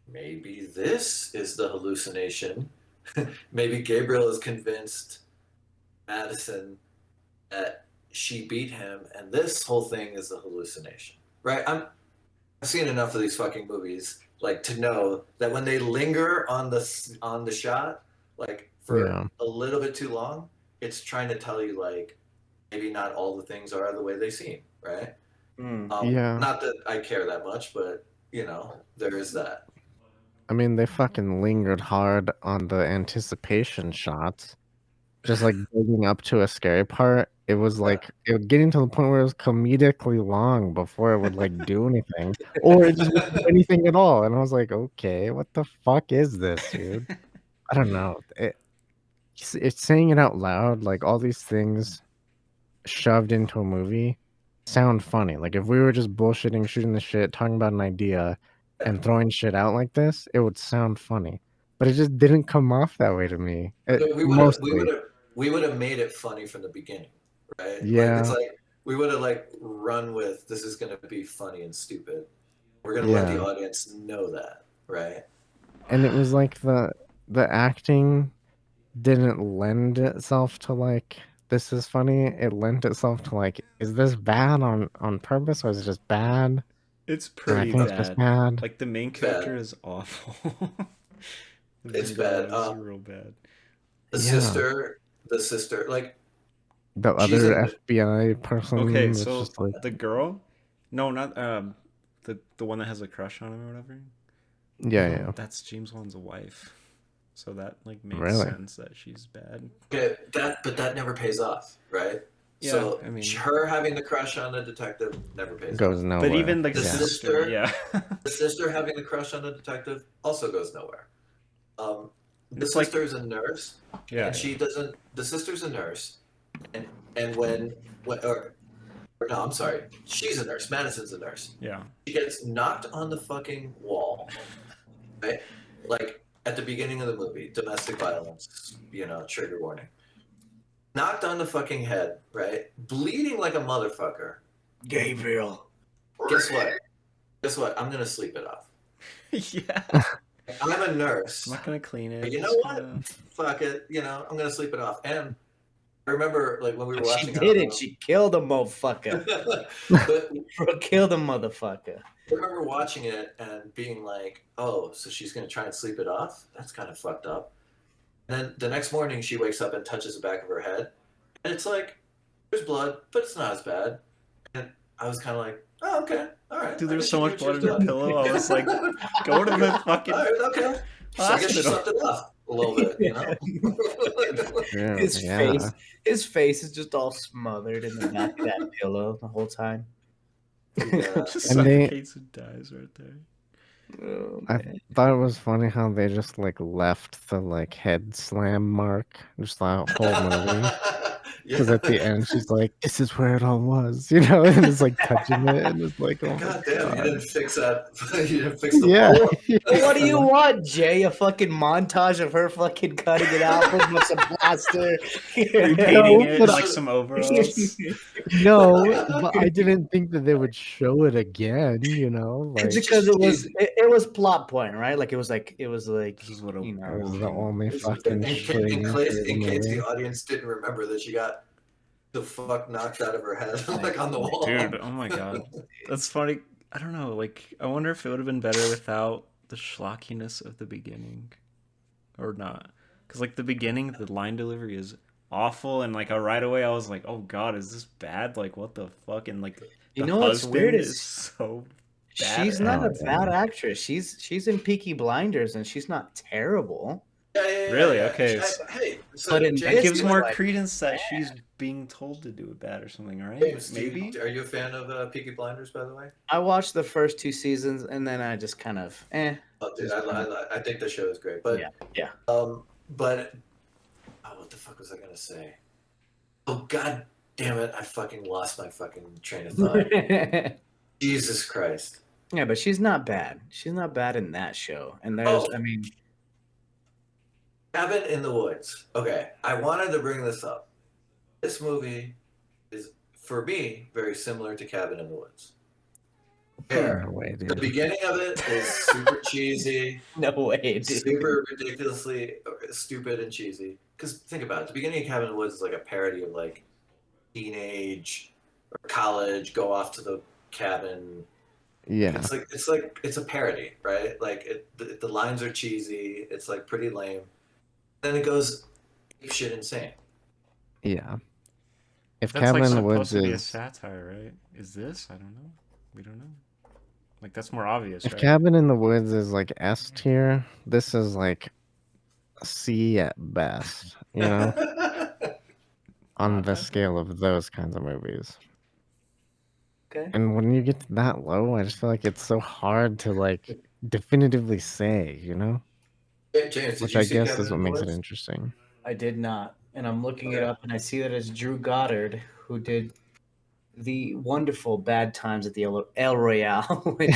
maybe this is the hallucination. Maybe Gabriel is convinced Madison that she beat him, and this whole thing is a hallucination, right? I've seen enough of these fucking movies, like to know that when they linger on the shot, like for Yeah. a little bit too long, it's trying to tell you like maybe not all the things are the way they seem, right? Yeah. Not that I care that much, but you know, there is that. I mean, they fucking lingered hard on the anticipation shots. Just like building up to a scary part. It was like it was getting to the point where it was comedically long before it would like do anything. Or it just wouldn't do anything at all. And I was like, okay, what the fuck is this, dude? I don't know. It's saying it out loud, like all these things shoved into a movie sound funny. Like if we were just bullshitting, shooting the shit, talking about an idea and throwing shit out like this, it would sound funny. But it just didn't come off that way to me. We would have made it funny from the beginning, right? Yeah. Like, it's like we would have like run with this is going to be funny and stupid. We're going to let the audience know that, right? And it was like the acting didn't lend itself to like this is funny. It lent itself to like, is this bad on purpose or is it just bad? It's And I pretty think it's just bad. bad. Like the main character is awful. It's bad. It's real bad. The Yeah. sister, like The she's other in. FBI person Okay, that's so just like, the girl, no, not the one that has a crush on him or whatever. yeah. That's James Wan's wife, so that like makes Really? sense that she's bad. Okay, but that never pays off, right? Yeah, So I mean, her having the crush on the detective never pays Goes off. nowhere. but even like The the yeah. sister, yeah, The sister having the crush on the detective also goes nowhere. The It's like- sister's a nurse, yeah. and she doesn't. The sister's a nurse, and when or no, I'm sorry, she's a nurse. Madison's a nurse. Yeah. She gets knocked on the fucking wall, right? Like at the beginning of the movie, domestic violence, trigger warning. Knocked on the fucking head, right? Bleeding like a motherfucker. Gabriel. Guess what? Guess what? I'm gonna sleep it off. Yeah. I'm a nurse. I'm not gonna clean it. But you know just what? gonna- Fuck it. I'm gonna sleep it off. And I remember, like when we were She watching. did it. She killed a motherfucker. But Killed a motherfucker. I remember watching it and being like, "Oh, so she's gonna try and sleep it off? That's kind of fucked up." And then the next morning, she wakes up and touches the back of her head, and it's like there's blood, but it's not as bad. And I was kind of like, "Oh, okay, all right." Dude, I there's guess so she much knew blood what in she the was pillow. doing. I was like, go to the fucking All right, okay. So I guess she hospital. slept it off a little bit, Yeah, His yeah. face is just all smothered in the back of that pillow the whole time. Yeah. Just And they- suffocates and dies right there. Oh, I man. thought it was funny how they just like left the like head slam mark just the whole movie. Because at the end she's like, "This is where it all was," and it's like touching it, and it's like, "Oh my God damn, you god!" didn't fix that. You didn't fix the Yeah. ball. Well, what do you want, Jay? A fucking montage of her fucking cutting it out with some plaster, Repainting it in but like some overalls. No, but I didn't think that they would show it again. Like It's because it was plot point, right? Like it was like This is what you it know. was the only This is fucking the- in screen for case, the in case the movie. audience didn't remember that she got the fuck knocked out of her head, like on the wall. Dude, oh my god. That's funny. I don't know, like, I wonder if it would have been better without the schlockiness of the beginning. Or not. Because, like, the beginning, the line delivery is awful, and, like, right away I was like, oh god, is this bad? Like, what the fuck? And, like, You the know what's husband weird is is so bad. she's at not it. a bad actress. She's in Peaky Blinders and she's not terrible. Yeah. Really? Okay, Hey, so But in James, That this gives is more like credence that she's being told to do it bad or something, right? James, Maybe? are you a fan of Peaky Blinders, by the way? I watched the first 2 seasons and then I just kind of Oh, dude, I think the show is great, but yeah. but what the fuck was I gonna say? Oh god damn it! I fucking lost my fucking train of thought. Jesus Christ! Yeah, but she's not bad. She's not bad in that show. And there's, Oh. I mean, Cabin in the Woods. Okay, I wanted to bring this up. This movie is, for me, very similar to Cabin in the Woods. Where No way, the dude. beginning of it is super cheesy, no way, dude. super ridiculously stupid and cheesy. Because think about it, the beginning of Cabin in the Woods is like a parody of like teenage or college, go off to the cabin. Yeah, It's a parody, right? Like the lines are cheesy. It's like pretty lame. Then it goes shit insane. yeah. If That's Cabin like in the supposed Woods to be a is satire, right? Is this? I don't know. We don't know. Like, that's more obvious, if right? Cabin in the Woods is like S tier, this is like C at best. On the scale of those kinds of movies. Okay. And when you get to that low, I just feel like it's so hard to like definitively say, James, did which you I see guess Cabin is in what the makes it Woods? interesting. I did not. And I'm looking it Okay. up and I see that it's Drew Goddard who did the wonderful Bad Times at the El Royale, which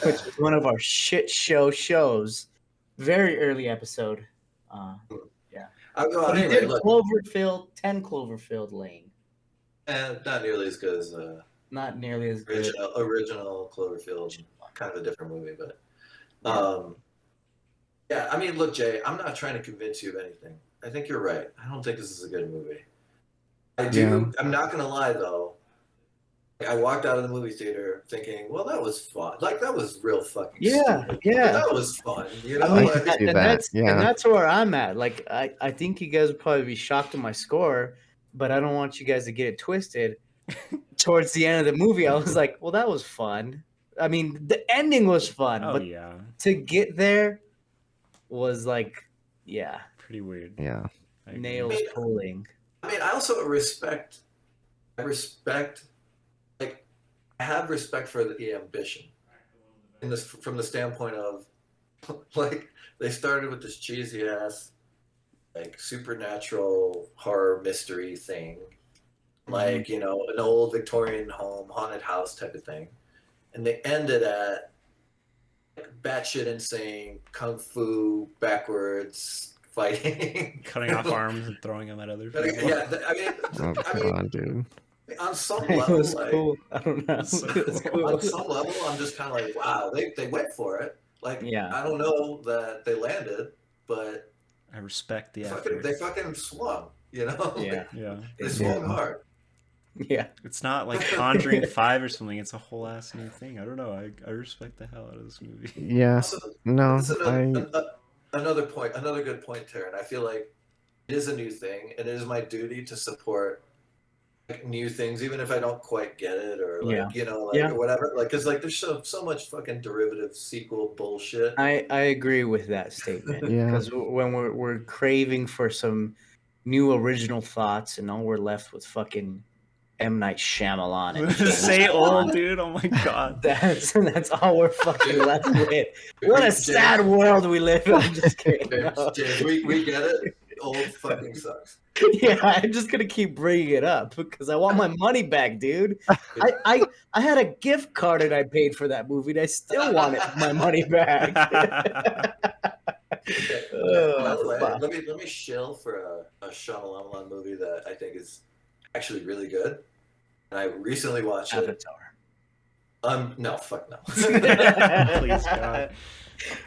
was one of our shit shows. Very early episode. Well, But he anyway, did look, 10 Cloverfield Lane. not nearly as good as Not nearly as good. original Cloverfield. Kind of a different movie, but yeah. I mean, look, Jay, I'm not trying to convince you of anything. I think you're right. I don't think this is a good movie. I do. Yeah. I'm not gonna lie though. I walked out of the movie theater thinking, well, that was fun. Like, that was real fucking Yeah, stupid. yeah. But that was fun. You I know, mean, I could like, see and that, that's yeah. and that's where I'm at. Like, I think you guys would probably be shocked at my score, but I don't want you guys to get it twisted. Towards the end of the movie, I was like, well, that was fun. I mean, the ending was fun, Oh but yeah, to get there was like, yeah, pretty weird. Yeah. I agree. nails pulling. I mean, I also respect, like, I have respect for the ambition in this from the standpoint of, like, they started with this cheesy ass, like, supernatural horror mystery thing, like, you know, an old Victorian home, haunted house type of thing, and they ended at like, batshit insane kung fu backwards fighting, Cutting off arms and throwing them at other But, people. yeah, Oh, come on, dude. on some It level, was like, cool. I don't know. So It was cool. cool. on some level, I'm just kind of like, wow, they went for it. Like, Yeah. I don't know that they landed, but I respect the they effort. fucking swung, you know? Yeah, Yeah, They swung Yeah. hard. yeah. it's not like Conjuring 5 or something. It's a whole ass new thing. I don't know. I respect the hell out of this movie. Yeah. Also, No, this is I another point, another good point, Taryn. I feel like it is a new thing, and it is my duty to support like, new things, even if I don't quite get it or like Yeah. you know, like Yeah. or whatever. Like, because like there's so much fucking derivative sequel bullshit. I agree with that statement. Yeah. Because when we're craving for some new original thoughts, and all we're left with fucking M. Night Shyamalan and James Say Bond, old, dude. Oh my god. That's all we're fucking left with. What a James- sad world we live in. I'm just kidding. James, No. James, we get it. Old fucking sucks. Yeah, I'm just gonna keep bringing it up because I want my money back, dude. I had a gift card and I paid for that movie, and I still want my money back. Oh, fuck. Let me shill for a Shyamalan movie that I think is actually really good, and I recently watched it. Avatar. No, fuck no. Please, God.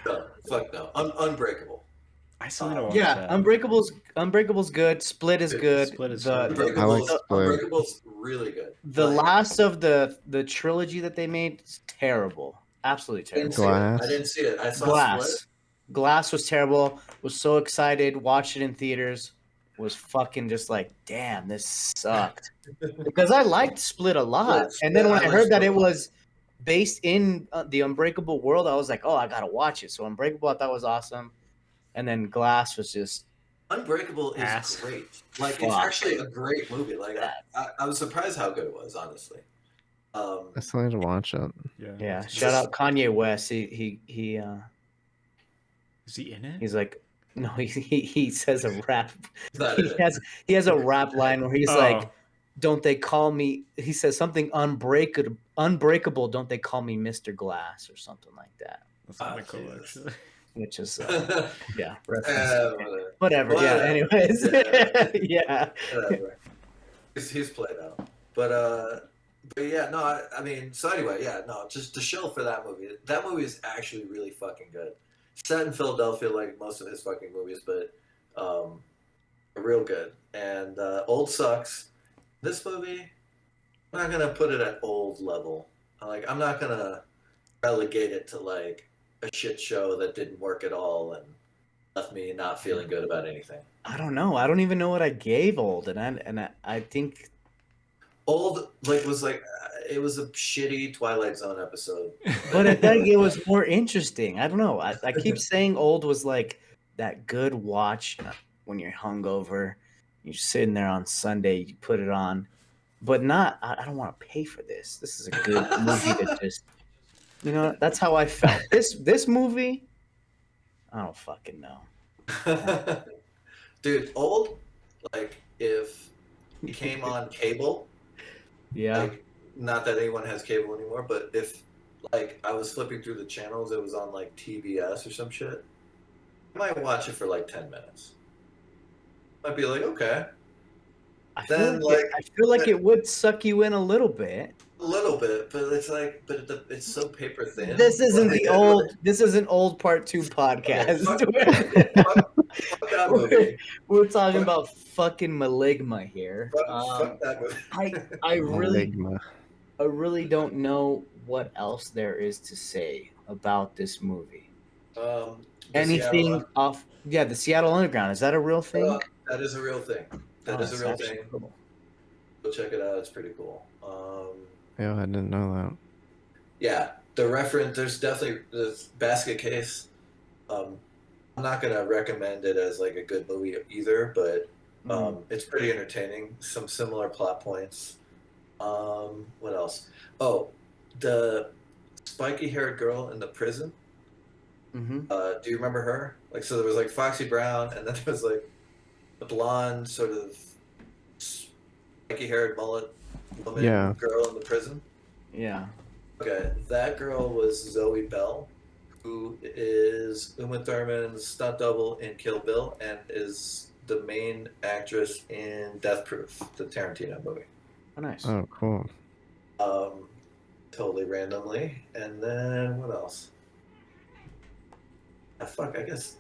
No, fuck no. Unbreakable. I still need to watch Yeah, that. Unbreakable's good. Split is good. Split is the, good. I like the, Split. Unbreakable's really good. the Like, last of the trilogy that they made is terrible. Absolutely terrible. Glass. I didn't see it. I saw Glass. Split. Glass was terrible. Was so excited. Watched it in theaters. Was fucking just like, damn, this sucked. Because I liked Split a lot, Split, and then when I I liked heard that Split it a lot. was based in the Unbreakable world, I was like, oh, I gotta watch it. So Unbreakable, I thought was awesome, and then Glass was just Unbreakable is Ass. great. Like it's Fuck. actually a great movie. Like I was surprised how good it was, honestly. I still need to watch it. yeah. Shout out Kanye West. He Is he in it? he's like, no, he says a rap. It's not He it. has a rap line where he's like, don't they call me, he says something unbreakable, don't they call me Mr. Glass or something like that, That's kind Oh, of cool, Jesus. actually. which is yeah, Whatever. whatever. Yeah, Whatever. anyways. Yeah. Yeah. Whatever. He's played out. But yeah, no, I mean, so anyway, yeah, no, just to show for that movie. That movie is actually really fucking good. Set in Philadelphia like most of his fucking movies, but real good. And old sucks. This movie, I'm not gonna put it at old level. Like I'm not gonna relegate it to like a shit show that didn't work at all and left me not feeling good about anything. I don't know. I don't even know what I gave Old, and I think Old like was like it was a shitty Twilight Zone episode. but I think it was more interesting. I don't know. I keep saying Old was like that good watch when you're hungover. You're sitting there on Sunday, you put it on, but not. I don't want to pay for this. This is a good movie to just, that's how I felt. This movie, I don't fucking know. Dude, Old, like if it came on cable, Yeah, like not that anyone has cable anymore, but if like I was flipping through the channels, it was on like TBS or some shit. I might watch it for like 10 minutes. Might be like, okay, I then, feel like it would suck you in a little bit. a little bit, but it's like, it's so paper thin. This isn't Like, the old. This is an old part 2 podcast. fuck that movie. We're talking about fucking Maligma here. Fuck that movie. I really, Enigma. I really don't know what else there is to say about this movie. The Anything Seattle, off? Yeah, the Seattle Underground. Is that a real thing? that is a real thing. That Oh, is a that's real actually thing. cool. Go check it out. It's pretty cool. Yeah, I didn't know that. Yeah, the reference. There's definitely this basket case. I'm not gonna recommend it as like a good movie either, but it's pretty entertaining. Some similar plot points. What else? Oh, the spiky-haired girl in the prison. Mm-hmm. Do you remember her? Like, so there was like Foxy Brown, and then there was like a blonde, sort of spiky-haired mullet woman Yeah. girl in the prison. Yeah. Okay, that girl was Zoe Bell, who is Uma Thurman's stunt double in Kill Bill and is the main actress in Death Proof, the Tarantino movie. Oh, nice. Oh, cool. Totally randomly. And then what else? I guess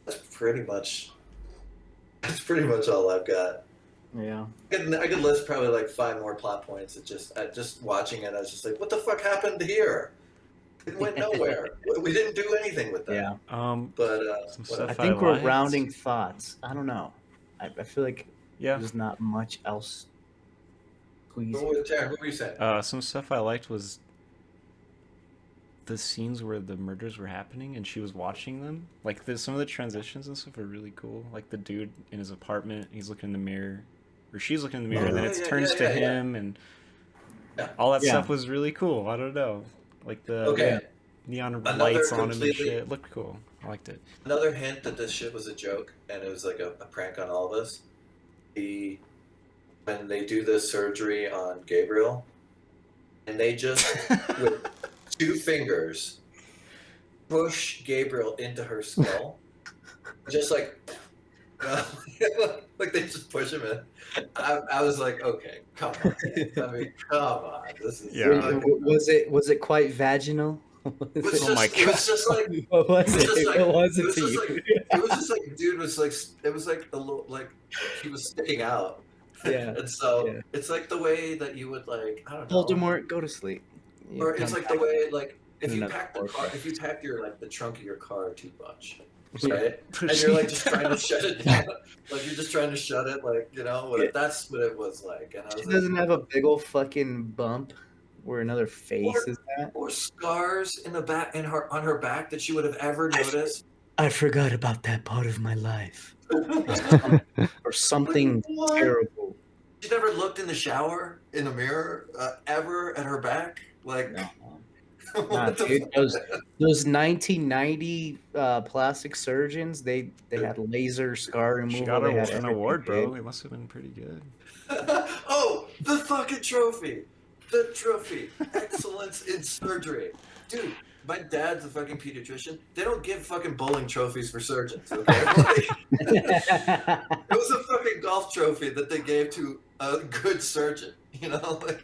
that's pretty much all I've got. Yeah. I could list probably like 5 more plot points. Just watching it, I was just like, what the fuck happened here? It went nowhere. We didn't do anything with that. Yeah. But Some what stuff I else? think we're liked. rounding thoughts. I don't know. I feel like Yeah. there's not much else. Please. Taryn, what were you saying? Some stuff I liked was the scenes where the murders were happening and she was watching them. Like some of the transitions and stuff are really cool. Like the dude in his apartment, he's looking in the mirror, or she's looking in the mirror, and then it turns to him, and all that stuff was really cool. I don't know, like the neon lights on him and shit. It looked cool. I liked it. Another hint that this shit was a joke and it was like a prank on all of us. When they do the surgery on Gabriel, and they just with 2 fingers push Gabriel into her skull, just like like they just push him in. I was like, okay, come on. I mean, come on. This is Was it quite vaginal? It was just like What was it? just like- What was it it was to just you? like it was just like dude was like it was like a little like he was sticking out. Yeah. And so it's like the way that you would like I don't know. Voldemort, go to sleep. You Or it's come like the way like if you another pack the portion. car, if you pack your like the trunk of your car too much, Yeah. right? And you're like just trying to shut it down, like you're just trying to shut it, like you know. That's what it was like. And I was She like, doesn't have a big old fucking bump where another face is at. or scars in the back on her back that she would have ever noticed. I forgot about that part of my life. Or something What? terrible. She never looked in the shower in the mirror ever at her back. Like, No. what Nah, the dude, fuck? those 1990 plastic surgeons, they had laser scar removal. She got they had an everything, award, bro. dude. It must have been pretty good. Oh, the fucking trophy. The trophy. Excellence in surgery. Dude, my dad's a fucking pediatrician. They don't give fucking bowling trophies for surgeons, okay? Like, it was a fucking golf trophy that they gave to a good surgeon, you know? Like,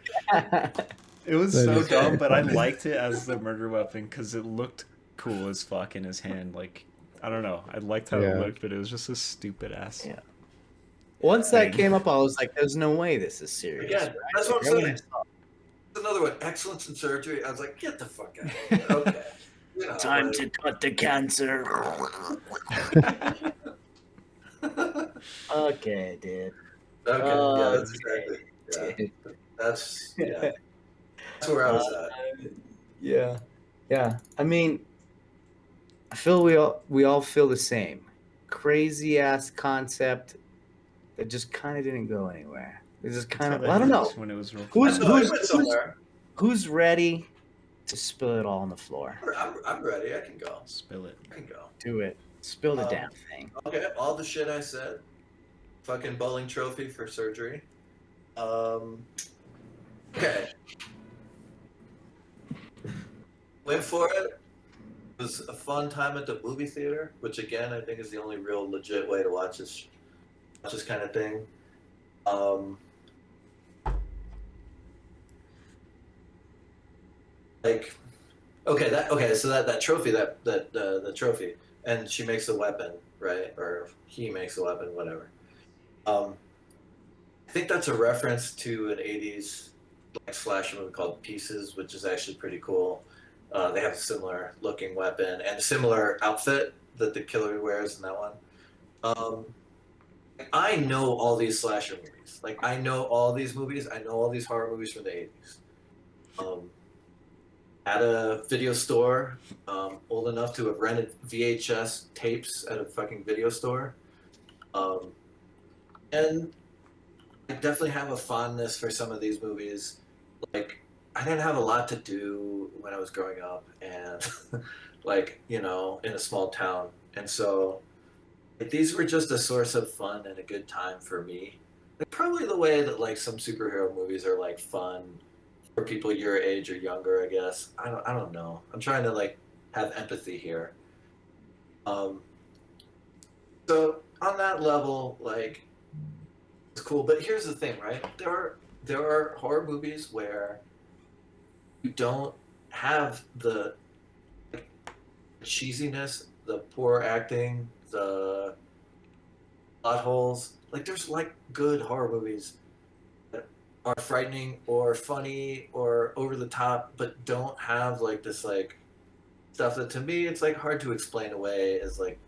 It was That so is dumb, funny. but I liked it as the murder weapon because it looked cool as fuck in his hand. Like, I don't know. I liked how it Yeah. looked, but it was just a stupid ass. Yeah. Once that came up, I was like, "There's no way this is serious." again, right? that's what I'm Like, saying. Another one, excellence in surgery. I was like, get the fuck out of here. Okay. You know, Time like- to cut the cancer. Okay, dude. Okay, yeah, that's Okay. exactly. Yeah, that's that's where I was at. Yeah. I mean, I feel we all feel the same. Crazy ass concept that just kind of didn't go anywhere. It's just kind of I don't know. When it was real Who's- fun. I went somewhere. Who's ready to spill it all on the floor? I'm ready. I can go. Spill it. I can go. Do it. Spill the damn thing. Okay, all the shit I said. Fucking bowling trophy for surgery. Okay. Went for it. It was a fun time at the movie theater, which again I think is the only real legit way to watch this kind of thing. So that trophy, the trophy, and she makes a weapon, right? Or he makes a weapon, whatever. I think that's a reference to an '80s like slasher movie called Pieces, which is actually pretty cool. They have a similar looking weapon and a similar outfit that the killer wears in that one. Um, I know all these slasher movies. Like I know all these movies. I know all these horror movies from the '80s. Um, at a video store, old enough to have rented VHS tapes at a fucking video store. Um, and I definitely have a fondness for some of these movies. Like, I didn't have a lot to do when I was growing up, and like, you know, in a small town. And so, like, these were just a source of fun and a good time for me. Like, probably the way that like some superhero movies are like fun for people your age or younger, I guess. I don't know. I'm trying to like have empathy here. Um, so on that level, like it's cool. But here's the thing, right? There are horror movies where you don't have the like, cheesiness, the poor acting, the plot holes. Like there's like good horror movies that are frightening or funny or over the top, but don't have like this like stuff that to me it's like hard to explain away as like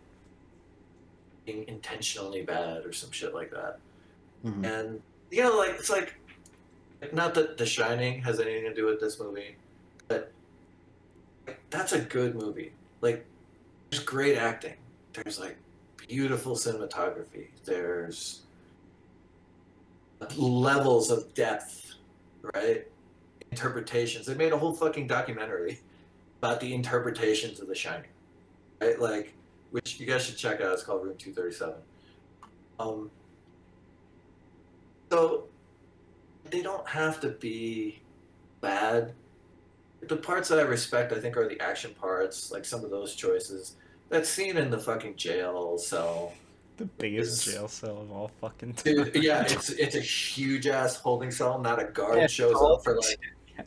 being intentionally bad or some shit like that. Mhm. And you know, like it's like not that The Shining has anything to do with this movie, but like, that's a good movie. Like there's great acting. There's like beautiful cinematography. There's levels of depth, right? Interpretations. They made a whole fucking documentary about the interpretations of The Shining, right? Like, which you guys should check out. It's called Room 237. Um, so they don't have to be bad. The parts that I respect, I think, are the action parts, like some of those choices. That scene in the fucking jail cell. The biggest Is- jail cell of all fucking time. Dude, yeah, it's a huge ass holding cell. Not a guard Yeah, shows totally. up for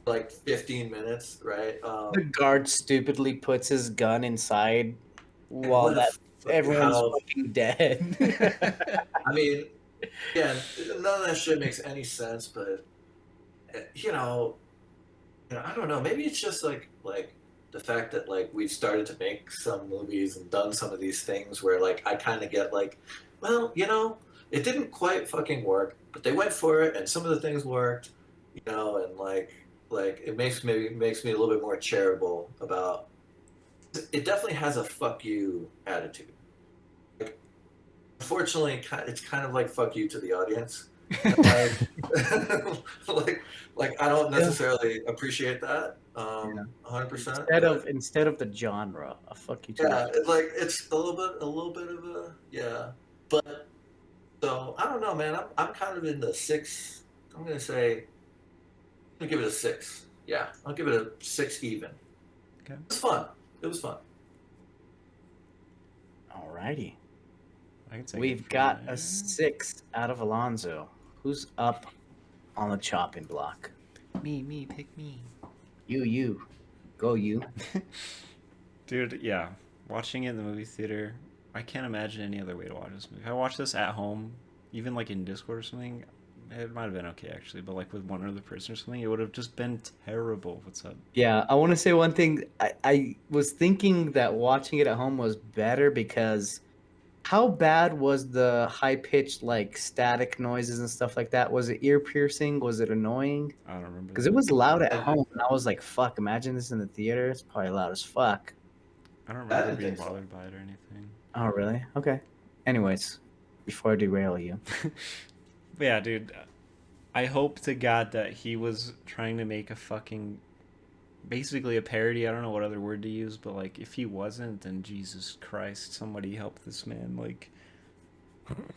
like 15 minutes, right? The guard stupidly puts his gun inside while What a that everyone's how fucking dead. I mean, yeah, none of that shit makes any sense, but you know, I don't know. Maybe it's just like the fact that like we've started to make some movies and done some of these things where like I kind of get like, well, you know, it didn't quite fucking work, but they went for it, and some of the things worked, you know, and like it makes me a little bit more charitable about. It definitely has a fuck you attitude. Like, unfortunately, it's kind of like fuck you to the audience. Like, like I don't necessarily appreciate that. 100%. instead of the genre, a fuck you to Yeah, like it's a little bit of a yeah. But so I don't know, man. I'm kind of in the six. I'm gonna say, I'm gonna give it a six. Yeah, I'll give it a six even. Okay. It was fun. It was fun. Alrighty. I can take it We've from got there. a 6 out of Alonzo. Who's up on the chopping block? Me, pick me. You. Go you. Dude, yeah. Watching it in the movie theater, I can't imagine any other way to watch this movie. If I watched this at home, even like in Discord or something, it might have been okay actually, but like with one other person or something, it would have just been terrible. What's up? Yeah, I want to say one thing. I was thinking that watching it at home was better because how bad was the high pitched like static noises and stuff like that? Was it ear piercing? Was it annoying? I don't remember. Because it was loud at home, and I was like, "Fuck!" Imagine this in the theater. It's probably loud as fuck. I don't I remember didn't being think so. bothered by it or anything. Oh, really? Okay. Anyways, before I derail you, But yeah, dude, I hope to God that he was trying to make a fucking, basically a parody. I don't know what other word to use, but like if he wasn't, then Jesus Christ, somebody help this man. Like,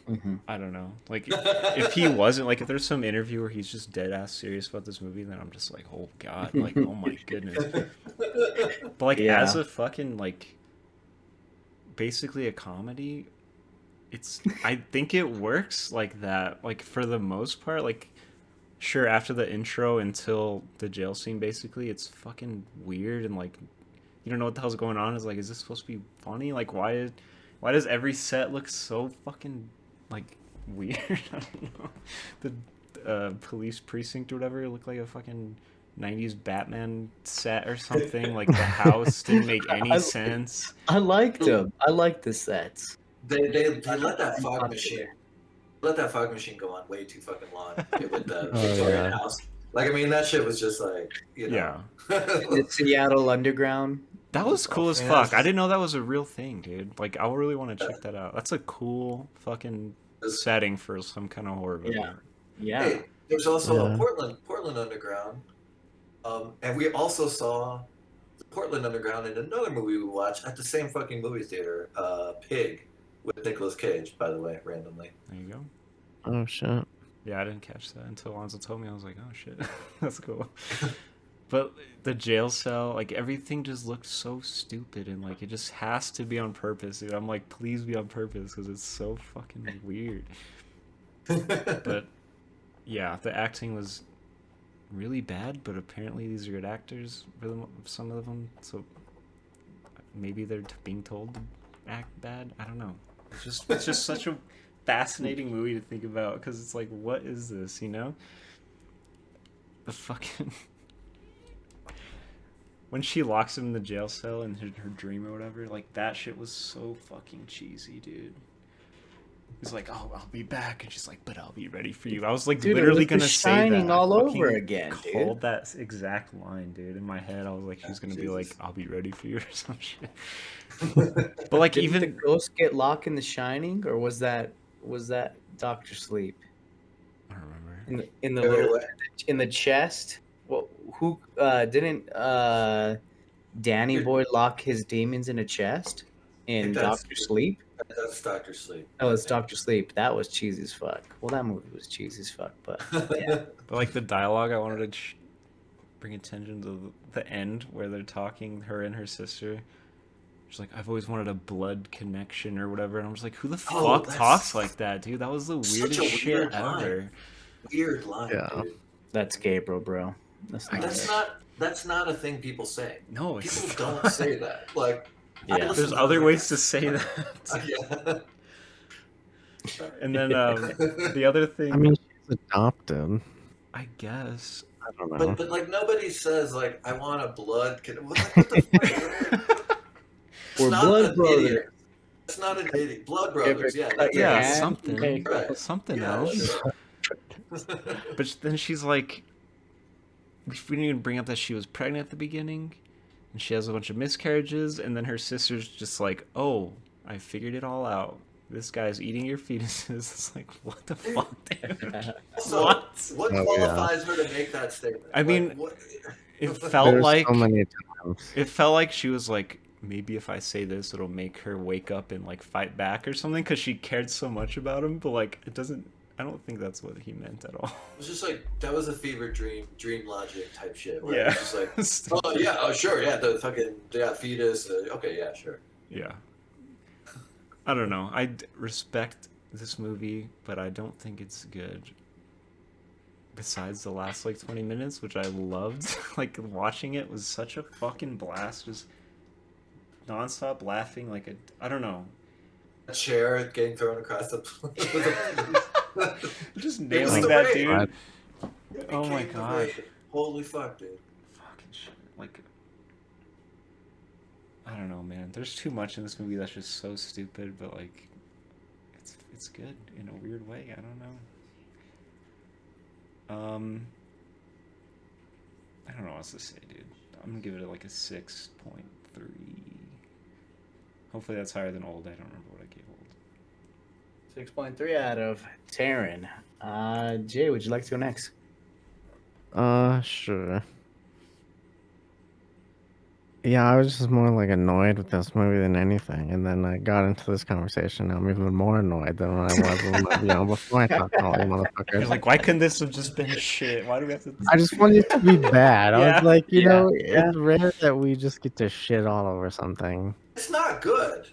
Mhm. I don't know. Like if he wasn't, like if there's some interview where he's just dead ass serious about this movie, then I'm just like, oh God, like oh my goodness. But like Yeah. as a fucking like basically a comedy, it's I think it works like that. Like for the most part, like sure after the intro until the jail scene basically, it's fucking weird and like you don't know what the hell's going on. It's like, is this supposed to be funny? Like why does every set look so fucking like weird. I don't know. The police precinct or whatever looked like a fucking 90s Batman set or something. Like the house didn't make any sense. I liked them. I liked the sets. They let that fog machine go on way too fucking long with the Victorian house. Like, I mean, that shit was just like, you know. The Seattle Underground. That was cool as fuck. I didn't know that was a real thing, dude. Like, I really want to check that out. That's a cool fucking setting for some kind of horror movie. Yeah. Hey, there's also a Portland Underground. And we also saw the Portland Underground in another movie we watched at the same fucking movie theater, Pig, with Nicolas Cage, by the way, randomly. There you go. Oh shit. Yeah, I didn't catch that until Alonzo told me. I was like, oh shit, that's cool. But the jail cell, like everything just looked so stupid, and like it just has to be on purpose, dude. I'm like, please be on purpose, because it's so fucking weird. But yeah, the acting was really bad, but apparently these are good actors for them, some of them, so maybe they're being told to act bad. I don't know. It's just such a fascinating movie to think about, because it's like, what is this, you know? The fucking when she locks him in the jail cell in her dream or whatever, like that shit was so fucking cheesy, dude. He's like, oh, I'll be back, and she's like, but I'll be ready for you. I was like, dude, literally it was gonna say that. Shining all over again, dude. Called that exact line, dude. In my head, I was like, she's gonna be like, I'll be ready for you or some shit. But like, Didn't even the ghost get locked in The Shining, or was that Doctor Sleep? I don't remember. In the chest. Well, who didn't Danny Boy lock his demons in a chest in Doctor Sleep? That's Doctor Sleep. Oh, it's Doctor Sleep. That was cheesy as fuck. Well, that movie was cheesy as fuck, but yeah. But like the dialogue, I wanted to bring attention to the end where they're talking, her and her sister. She's like, I've always wanted a blood connection or whatever, and I'm just like, who the fuck talks like that, dude? That was the weirdest shit ever. Weird line, dude. That's Gabriel, bro. That's not a thing people say. No, people don't say that. Like, yeah, there's other ways to say that. And then the other thing, I mean, she's adopted. I guess. I don't know. But like nobody says like, I want a blood. What the fuck? We're blood brothers. It's not an idiot. Blood brothers. Something else. But then she's like, we didn't even bring up that she was pregnant at the beginning, and she has a bunch of miscarriages, and then her sister's just like, oh, I figured it all out. This guy's eating your fetuses. It's like, what the fuck, dude? So, what qualifies her to make that statement? I mean, it felt There's like so many times. It felt like she was like, maybe if I say this, it'll make her wake up and like fight back or something, because she cared so much about him. But like, it doesn't. I don't think that's what he meant at all. It was just like, that was a fever dream logic type shit. Yeah. It's just like, oh yeah, oh sure, yeah, the fucking fetus. Okay, yeah, sure. Yeah. I don't know. I respect this movie, but I don't think it's good. Besides the last like 20 minutes, which I loved. Like watching it was such a fucking blast. Just nonstop laughing. Like I don't know. A chair getting thrown across the just nailing that dude. Oh my god. Holy fuck, dude. Fucking shit. Like, I don't know, man. There's too much in this movie that's just so stupid, but like, it's good in a weird way. I don't know. I don't know what else to say, dude. I'm gonna give it like a 6.3. Hopefully that's higher than old. I don't remember what I gave old. 6.3 out of Taryn. Jay, would you like to go next? Sure. Yeah, I was just more like annoyed with this movie than anything, and then I got into this conversation. Now I'm even more annoyed than when I was before. I thought, oh, you motherfuckers! You're like, why couldn't this have just been shit? Why do we have to? I just wanted it to be bad. I Yeah. was like, you know, it's rare that we just get to shit all over something. It's not good.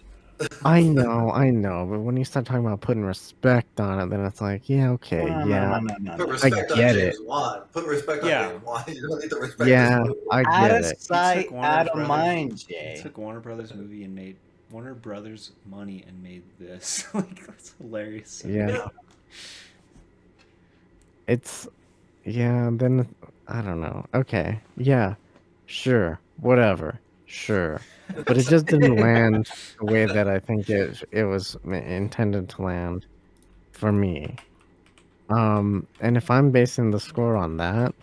I know, but when you start talking about putting respect on it, then it's like, yeah, okay, No. Put respect on get James it. Wan. Put respect on James Wan. You don't need to respect Yeah, this movie. I Out get of it. sight, Warner out of Brothers- mind, He Jay. took Warner Brothers movie and made Warner Brothers money and made this. Like, that's hilarious. Yeah. It's yeah. Then I don't know. Okay, yeah, sure, whatever, sure, but it just didn't land the way that I think it was intended to land for me. And if I'm basing the score on that,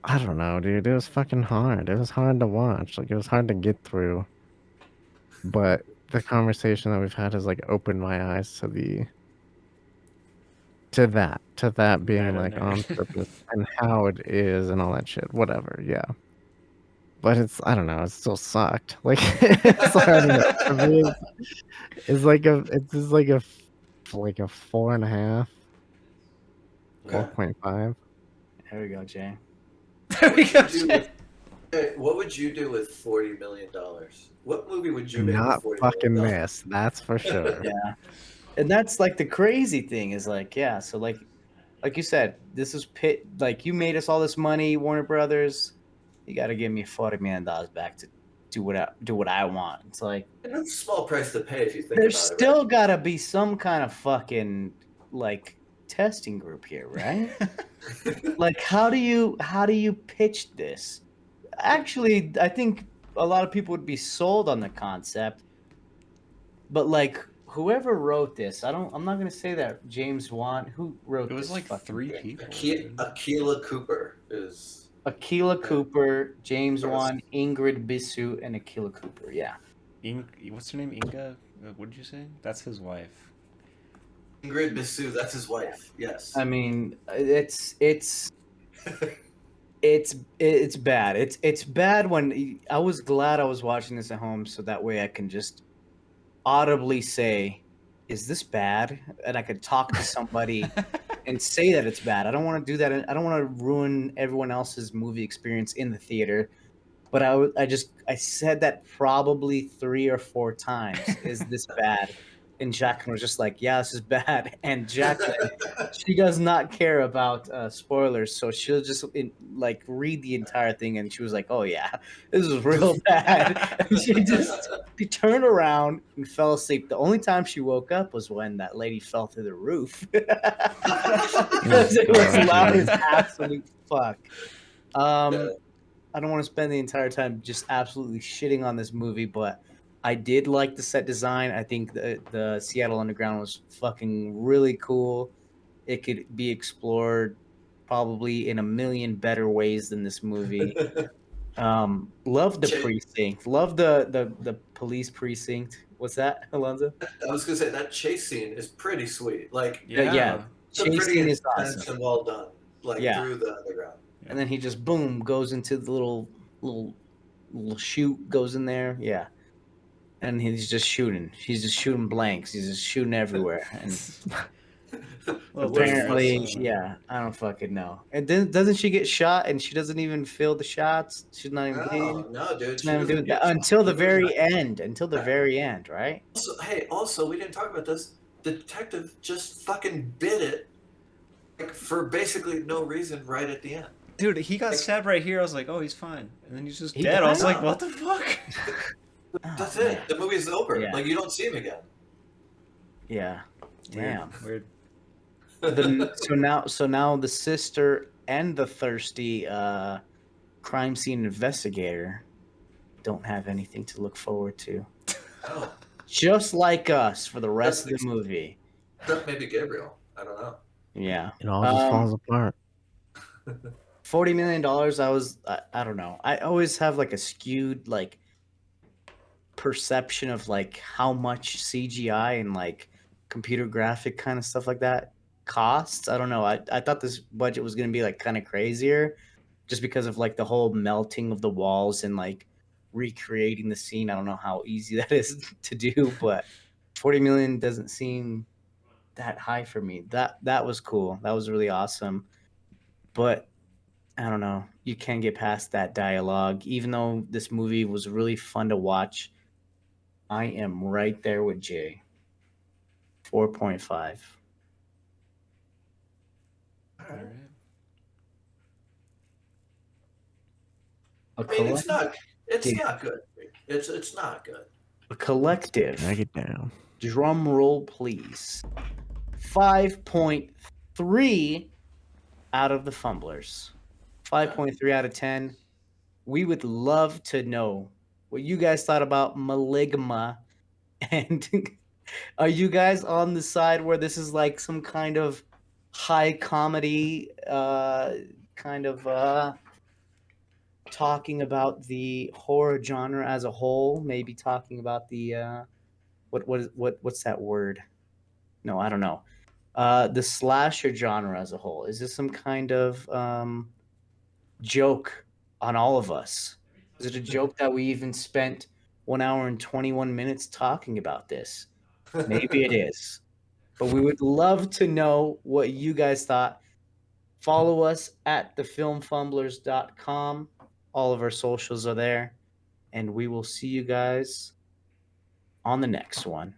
I don't know, dude. It was fucking hard. It was hard to watch. Like it was hard to get through. But the conversation that we've had has like opened my eyes to that being That in like there. on purpose and how it is and all that shit. Whatever, yeah. But it's I don't know. It still sucked. Like it's I don't know. For me, it's just like a 4.5, Okay. 4.5. There we go, Jay. There we go. What would you do with, hey, what would you do with $40 million? What movie would you make Not with $40 fucking million? this. That's for sure. Yeah. And that's like the crazy thing is like, yeah, so like you said, this is like you made us all this money, Warner Brothers. You got to give me $40 million back to do what I want. It's like And that's a small price to pay if you think there's about it. still got to be some kind of fucking like testing group here, right? Like how do you pitch this? Actually, I think a lot of people would be sold on the concept, but like whoever wrote this, I'm not gonna say that James Wan. Who wrote It was this like fucking 3 thing? people. Akilah Cooper is. Akilah Cooper, James Wan, Ingrid Bisu, and Akilah Cooper. Yeah. What's her name? Inga? What did you say? That's his wife. Ingrid Bisu, that's his wife. Yes. I mean, it's bad. It's bad when I was glad I was watching this at home, so that way I can just audibly say, "Is this bad?" and I could talk to somebody and say that it's bad. I don't want to do that. I don't want to ruin everyone else's movie experience in the theater. But I said that probably 3 or 4 times. Is this bad? And Jacqueline was just like, "Yeah, this is bad." And Jacqueline, she does not care about spoilers, so she'll just like read the entire thing, and she was like, "Oh yeah, this is real bad." And she turned around and fell asleep. The only time she woke up was when that lady fell through the roof because it was loud as absolute fuck. I don't want to spend the entire time just absolutely shitting on this movie, but I did like the set design. I think the Seattle Underground was fucking really cool. It could be explored probably in a million better ways than this movie. Love the precinct. Love the police precinct. What's that, Alonzo? I was gonna say that chase scene is pretty sweet. Like, Yeah. it's pretty Chasing is intense awesome. and well done. Like through the underground. And then he just boom goes into the little chute, goes in there. Yeah. And he's just shooting. He's just shooting blanks. He's just shooting everywhere. And apparently, yeah, I don't fucking know. And then doesn't she get shot and she doesn't even feel the shots? She's not even bleeding. No, dude. She's not even doing that until the very end. Until the very end, right? Also, we didn't talk about this. The detective just fucking bit it, like for basically no reason, right at the end. Dude, he got stabbed right here. I was like, oh, he's fine. And then he's just dead. I was like, what the fuck? That's it. The movie's over. Yeah. Like, you don't see him again. Yeah. Damn. Weird. So now the sister and the thirsty crime scene investigator don't have anything to look forward to. Oh. Just like us for the rest of the movie. Except maybe Gabriel. I don't know. Yeah. It all just falls apart. $40 million. I don't know. I always have like a skewed like perception of like how much CGI and like computer graphic kind of stuff like that costs. I don't know. I thought this budget was going to be like kind of crazier just because of like the whole melting of the walls and like recreating the scene. I don't know how easy that is to do, but 40 million doesn't seem that high for me. That was cool. That was really awesome. But I don't know. You can't get past that dialogue. Even though this movie was really fun to watch, I am right there with Jay. 4.5. All right. A I mean, it's not good. It's not good. A collective. Drag it down. Drum roll, please. 5.3 out of the Fumblers. 5.3 out of 10. We would love to know what you guys thought about Maligma. And are you guys on the side where this is like some kind of high comedy, talking about the horror genre as a whole? Maybe talking about the what's that word? No, I don't know. The slasher genre as a whole. Is this some kind of joke on all of us? Is it a joke that we even spent 1 hour and 21 minutes talking about this? Maybe it is. But we would love to know what you guys thought. Follow us at thefilmfumblers.com. All of our socials are there. And we will see you guys on the next one.